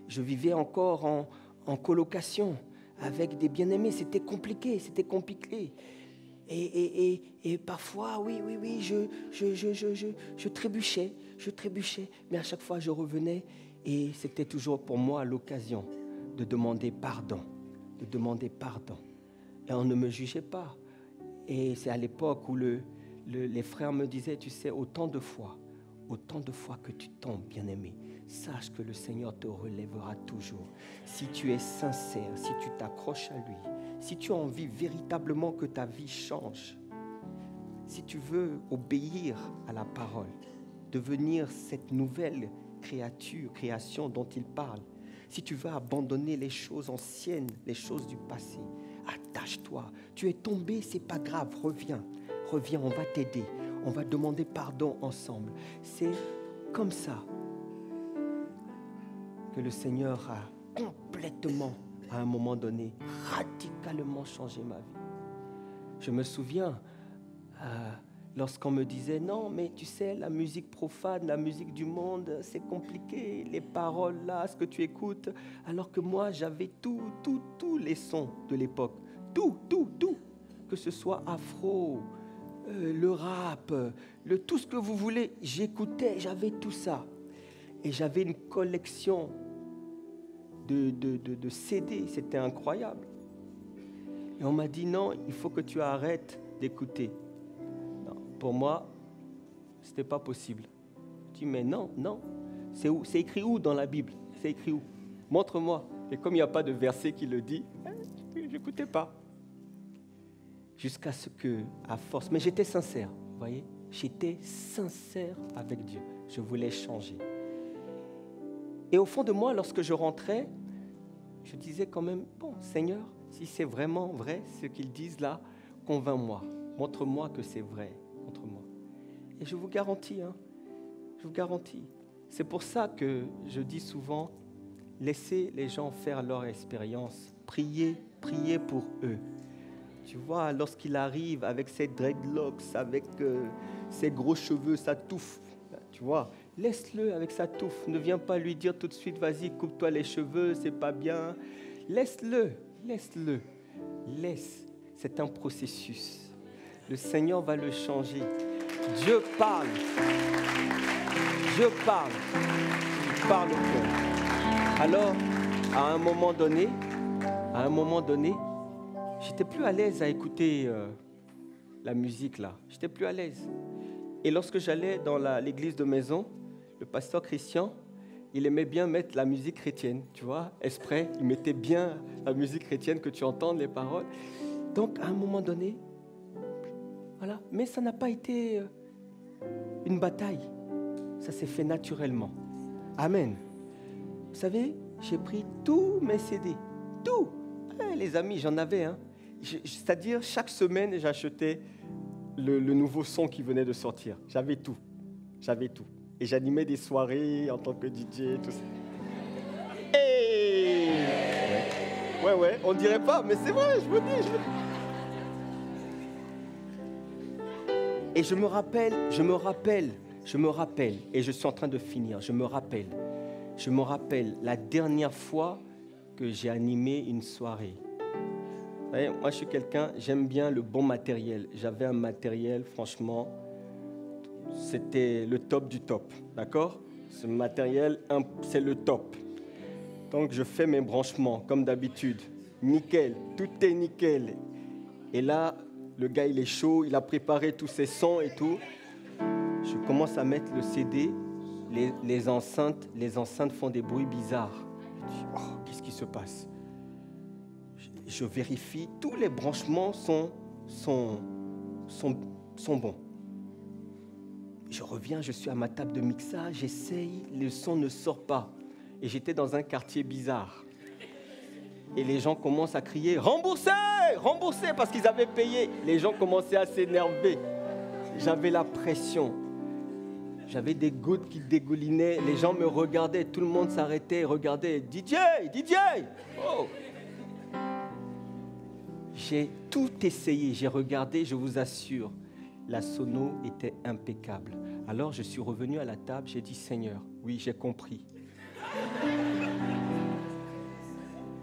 Je vivais encore en colocation avec des bien-aimés. C'était compliqué. Et parfois, oui, je trébuchais. Mais à chaque fois, je revenais et c'était toujours pour moi l'occasion de demander pardon. Et on ne me jugeait pas. Et c'est à l'époque où les frères me disaient, tu sais, autant de fois que tu tombes, bien-aimé, sache que le Seigneur te relèvera toujours. Si tu es sincère, si tu t'accroches à lui, si tu as envie véritablement que ta vie change, si tu veux obéir à la parole, devenir cette nouvelle création dont il parle, si tu veux abandonner les choses anciennes, les choses du passé, attache-toi. Tu es tombé, c'est pas grave, reviens, on va t'aider. On va demander pardon ensemble. C'est comme ça que le Seigneur complètement, à un moment donné, radicalement changé ma vie. Je me souviens, lorsqu'on me disait, non, mais tu sais, la musique profane, la musique du monde, c'est compliqué, les paroles là, ce que tu écoutes, alors que moi, j'avais tous les sons de l'époque, tout, que ce soit afro, le rap, tout ce que vous voulez, j'écoutais, j'avais tout ça. Et j'avais une collection de CD, c'était incroyable. Et on m'a dit, non, il faut que tu arrêtes d'écouter. Non, pour moi, ce n'était pas possible. Je dis, mais non, c'est où? C'est écrit où dans la Bible? C'est écrit où? Montre-moi. Et comme il n'y a pas de verset qui le dit, je n'écoutais pas. Jusqu'à ce que, à force, mais j'étais sincère, vous voyez? J'étais sincère avec Dieu. Je voulais changer. Et au fond de moi, lorsque je rentrais, je disais quand même, bon, Seigneur, si c'est vraiment vrai ce qu'ils disent là, convainc-moi, montre-moi que c'est vrai, montre-moi. Et je vous garantis, je vous garantis. C'est pour ça que je dis souvent, laissez les gens faire leur expérience, priez pour eux. Tu vois, lorsqu'il arrive avec ses dreadlocks, avec ses gros cheveux, sa touffe, tu vois, laisse-le avec sa touffe. Ne viens pas lui dire tout de suite, vas-y, coupe-toi les cheveux, c'est pas bien. Laisse-le. Laisse. C'est un processus. Le Seigneur va le changer. Dieu parle. Il parle au cœur. Alors, à un moment donné, j'étais plus à l'aise à écouter la musique là. J'étais plus à l'aise. Et lorsque j'allais dans l'église de maison, le pasteur Christian, il aimait bien mettre la musique chrétienne, tu vois, exprès, il mettait bien la musique chrétienne, que tu entendes les paroles. Donc, à un moment donné, voilà. Mais ça n'a pas été une bataille. Ça s'est fait naturellement. Amen. Vous savez, j'ai pris tous mes CD, tout. Les amis, j'en avais, c'est-à-dire, chaque semaine, j'achetais le nouveau son qui venait de sortir. J'avais tout. Et j'animais des soirées en tant que DJ, tout ça. Et... Ouais, on dirait pas, mais c'est vrai, je vous dis. Et je me rappelle, et je suis en train de finir, je me rappelle la dernière fois que j'ai animé une soirée. Vous voyez, moi, je suis quelqu'un, j'aime bien le bon matériel. J'avais un matériel, franchement, c'était le top du top, d'accord? Ce matériel, c'est le top. Donc, je fais mes branchements, comme d'habitude. Nickel, tout est nickel. Et là, le gars, il est chaud, il a préparé tous ses sons et tout. Je commence à mettre le CD, les enceintes font des bruits bizarres. Je dis, oh, qu'est-ce qui se passe? Je vérifie, tous les branchements sont bons. Je reviens, je suis à ma table de mixage, j'essaye, le son ne sort pas. Et j'étais dans un quartier bizarre. Et les gens commencent à crier « Remboursez ! Remboursez !» parce qu'ils avaient payé. Les gens commençaient à s'énerver. J'avais la pression. J'avais des gouttes qui dégoulinaient. Les gens me regardaient, tout le monde s'arrêtait et regardait. « DJ! DJ !» Oh. J'ai tout essayé, j'ai regardé, je vous assure, la sono était impeccable. Alors je suis revenu à la table, j'ai dit, Seigneur, oui, j'ai compris.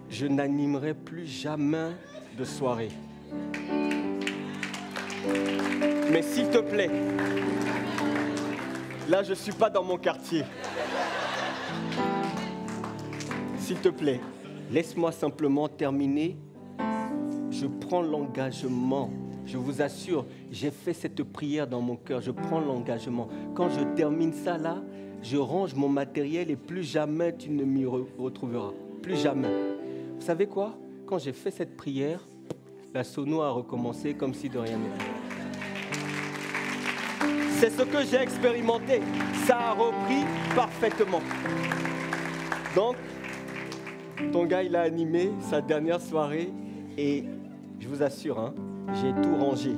Je n'animerai plus jamais de soirée. Mais s'il te plaît, là je ne suis pas dans mon quartier. S'il te plaît, laisse-moi simplement terminer. Je prends l'engagement. Je vous assure, j'ai fait cette prière dans mon cœur. Je prends l'engagement. Quand je termine ça là, je range mon matériel et plus jamais tu ne m'y retrouveras. Plus jamais. Vous savez quoi? Quand j'ai fait cette prière, la sono a recommencé comme si de rien n'était. C'est ce que j'ai expérimenté. Ça a repris parfaitement. Donc, ton gars, il a animé sa dernière soirée et je vous assure, j'ai tout rangé.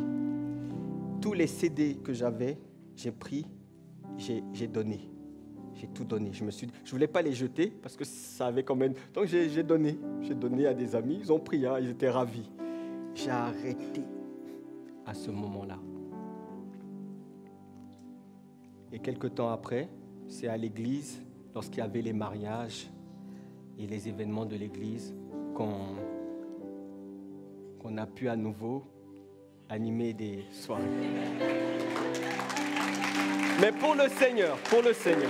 Tous les CD que j'avais, j'ai pris, j'ai donné. J'ai tout donné. Je voulais pas les jeter parce que ça avait quand même... Donc j'ai donné. J'ai donné à des amis. Ils ont pris, hein, ils étaient ravis. J'ai arrêté à ce moment-là. Et quelques temps après, c'est à l'église, lorsqu'il y avait les mariages et les événements de l'église, qu'on a pu à nouveau animer des soirées. Mais pour le Seigneur, pour le Seigneur.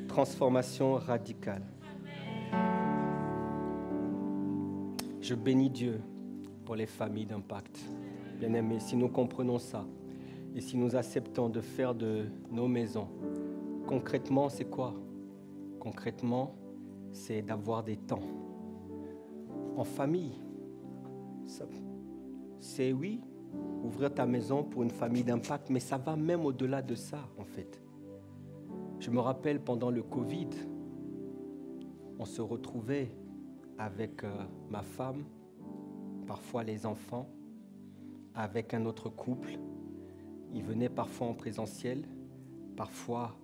Transformation radicale. Je bénis Dieu pour les familles d'impact. Bien-aimés, si nous comprenons ça et si nous acceptons de faire de nos maisons, concrètement, c'est quoi? Concrètement, c'est d'avoir des temps en famille. C'est oui, ouvrir ta maison pour une famille d'impact, mais ça va même au-delà de ça, en fait. Je me rappelle pendant le Covid, on se retrouvait avec ma femme, parfois les enfants, avec un autre couple. Ils venaient parfois en présentiel, parfois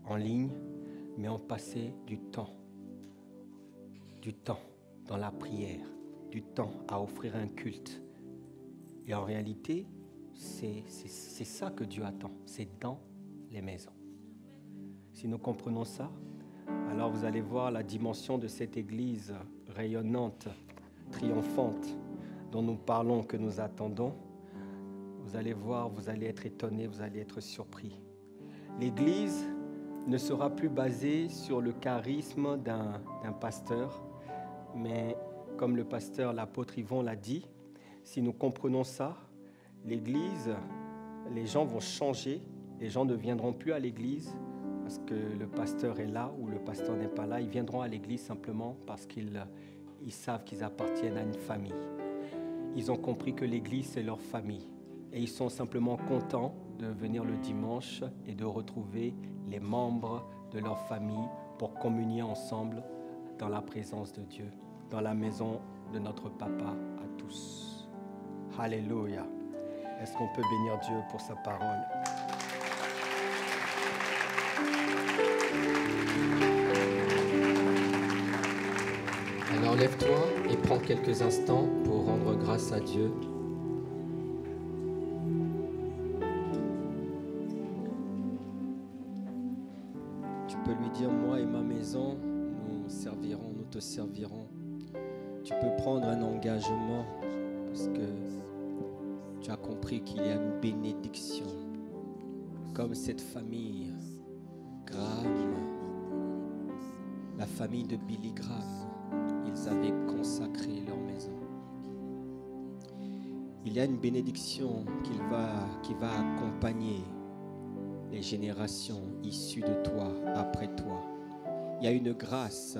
en ligne, mais on passait du temps dans la prière, du temps à offrir un culte. Et en réalité, c'est ça que Dieu attend, c'est dans les maisons. Si nous comprenons ça, alors vous allez voir la dimension de cette église rayonnante, triomphante, dont nous parlons, que nous attendons. Vous allez voir, vous allez être étonnés, vous allez être surpris. L'église ne sera plus basée sur le charisme d'un pasteur, mais comme le pasteur, l'apôtre Yvon l'a dit, si nous comprenons ça, l'église, les gens vont changer, les gens ne viendront plus à l'église parce que le pasteur est là ou le pasteur n'est pas là, ils viendront à l'église simplement parce qu'ils savent qu'ils appartiennent à une famille. Ils ont compris que l'église, c'est leur famille. Et ils sont simplement contents de venir le dimanche et de retrouver les membres de leur famille pour communier ensemble dans la présence de Dieu, dans la maison de notre Papa à tous. Alléluia. Est-ce qu'on peut bénir Dieu pour sa parole? Alors lève-toi et prends quelques instants pour rendre grâce à Dieu. Tu peux lui dire, moi et ma maison, nous servirons, nous te servirons. Tu peux prendre un engagement parce que tu as compris qu'il y a une bénédiction. Comme cette famille, Graham, la famille de Billy Graham, ils avaient consacré leur maison. Il y a une bénédiction qui va accompagner les générations issues de toi, après toi. Il y a une grâce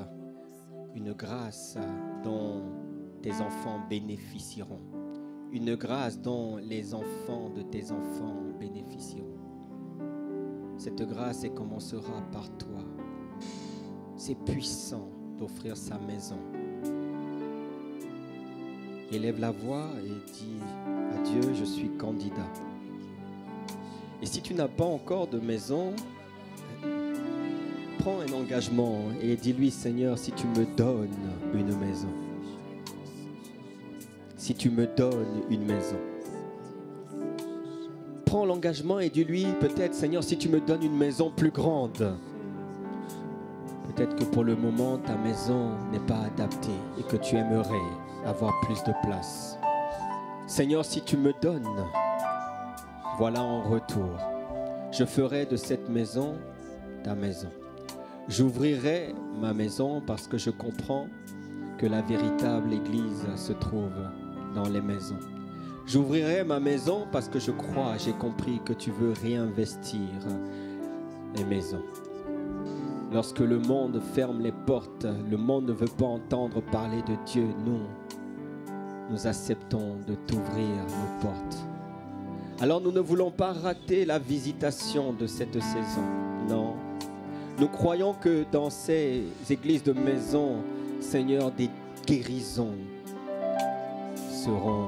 dont tes enfants bénéficieront. Une grâce dont les enfants de tes enfants bénéficieront. Cette grâce, elle commencera par toi. C'est puissant d'offrir sa maison. Élève la voix et dis à Dieu, je suis candidat. Et si tu n'as pas encore de maison, prends un engagement et dis-lui, Seigneur, si tu me donnes une maison. Si tu me donnes une maison. Prends l'engagement et dis-lui, peut-être, Seigneur, si tu me donnes une maison plus grande. Peut-être que pour le moment, ta maison n'est pas adaptée et que tu aimerais avoir plus de place. Seigneur, si tu me donnes, voilà en retour. Je ferai de cette maison ta maison. J'ouvrirai ma maison parce que je comprends que la véritable église se trouve dans les maisons. J'ouvrirai ma maison parce que je crois, j'ai compris que tu veux réinvestir les maisons. Lorsque le monde ferme les portes, le monde ne veut pas entendre parler de Dieu. Nous acceptons de t'ouvrir nos portes. Alors nous ne voulons pas rater la visitation de cette saison. Non. Nous croyons que dans ces églises de maison, Seigneur, des guérisons seront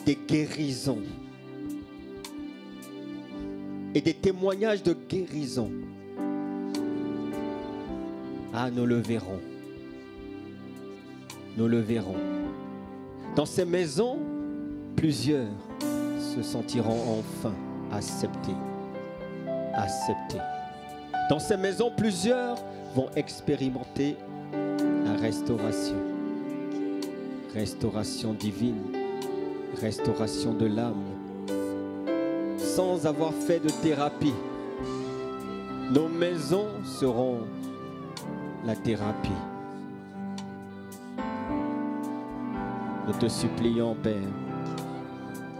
des guérisons et des témoignages de guérison. Ah, nous le verrons. Nous le verrons. Dans ces maisons, plusieurs se sentiront enfin acceptés. Acceptés. Dans ces maisons, plusieurs vont expérimenter la restauration. Restauration divine, restauration de l'âme, sans avoir fait de thérapie. Nos maisons seront la thérapie. Nous te supplions, Père,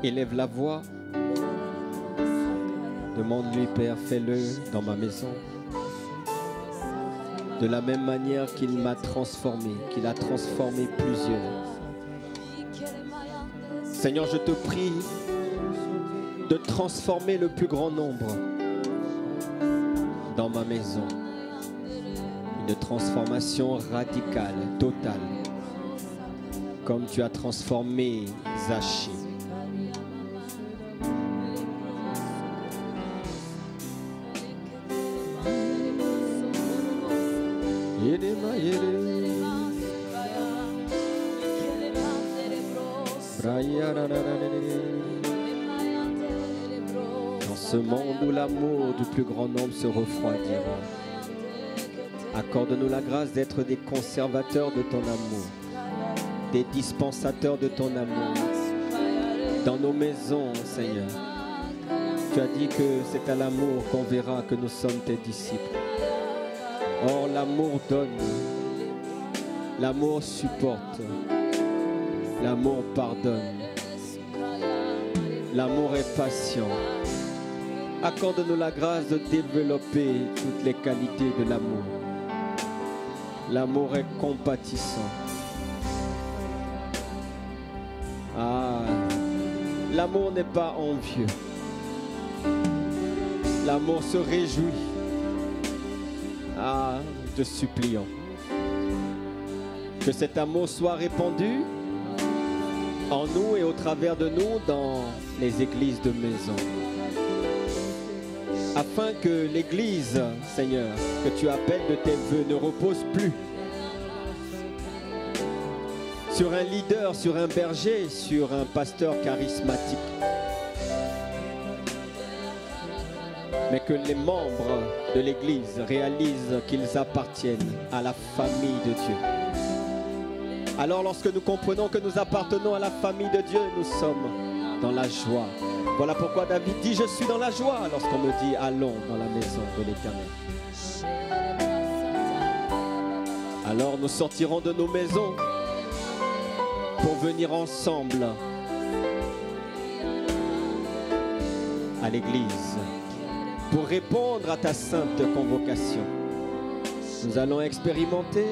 élève la voix. Demande-lui, Père, fais-le dans ma maison. De la même manière qu'il m'a transformé, qu'il a transformé plusieurs. Seigneur, je te prie de transformer le plus grand nombre dans ma maison. Une transformation radicale, totale, comme tu as transformé Zaché. Dans ce monde où l'amour du plus grand nombre se refroidira, accorde-nous la grâce d'être des conservateurs de ton amour, des dispensateurs de ton amour. Dans nos maisons, Seigneur, tu as dit que c'est à l'amour qu'on verra que nous sommes tes disciples. Or, l'amour donne, l'amour supporte, l'amour pardonne, l'amour est patient. Accorde-nous la grâce de développer toutes les qualités de l'amour. L'amour est compatissant. Ah, l'amour n'est pas envieux. L'amour se réjouit. Ah, nous te supplions que cet amour soit répandu en nous et au travers de nous dans les églises de maison. Afin que l'église, Seigneur, que tu appelles de tes vœux ne repose plus sur un leader, sur un berger, sur un pasteur charismatique. Mais que les membres de l'église réalisent qu'ils appartiennent à la famille de Dieu. Alors lorsque nous comprenons que nous appartenons à la famille de Dieu, nous sommes dans la joie. Voilà pourquoi David dit, je suis dans la joie lorsqu'on me dit, allons dans la maison de l'Éternel. Alors nous sortirons de nos maisons pour venir ensemble à l'église, pour répondre à ta sainte convocation. Nous allons expérimenter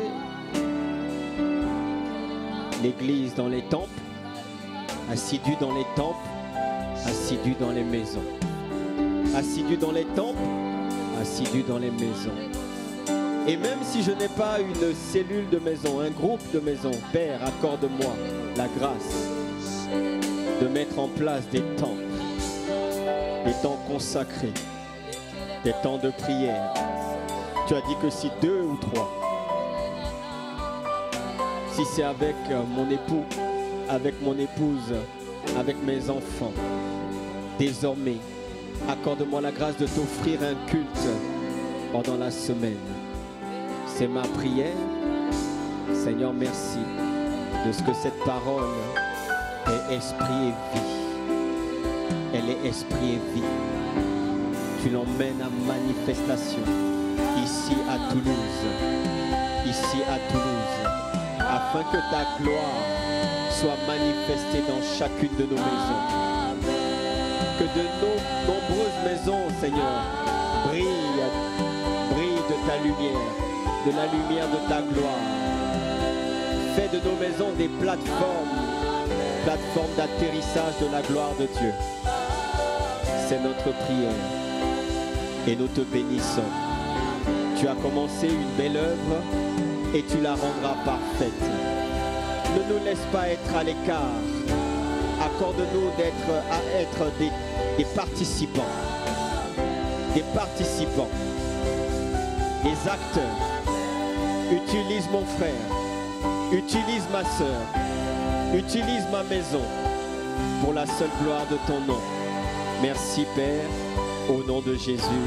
l'église dans les temples, assidus dans les temples, assidus dans les maisons. Assidus dans les temples, assidus dans les maisons. Et même si je n'ai pas une cellule de maison, un groupe de maison, Père, accorde-moi la grâce de mettre en place des temps consacrés, des temps de prière. Tu as dit que si 2 ou 3, si c'est avec mon époux, avec mon épouse, avec mes enfants, désormais, accorde-moi la grâce de t'offrir un culte pendant la semaine. C'est ma prière. Seigneur, merci de ce que cette parole est esprit et vie. Elle est esprit et vie. Tu l'emmènes à manifestation ici à Toulouse. Ici à Toulouse. Afin que ta gloire soit manifestée dans chacune de nos maisons. Que de nos nombreuses maisons, Seigneur, brillent de ta lumière, de la lumière de ta gloire. Fais de nos maisons des plateformes d'atterrissage de la gloire de Dieu. C'est notre prière et nous te bénissons. Tu as commencé une belle œuvre et tu la rendras parfaite. Ne nous laisse pas être à l'écart accorde-nous à être des participants. Des participants. Des acteurs. Utilise mon frère. Utilise ma sœur. Utilise ma maison pour la seule gloire de ton nom. Merci Père, au nom de Jésus.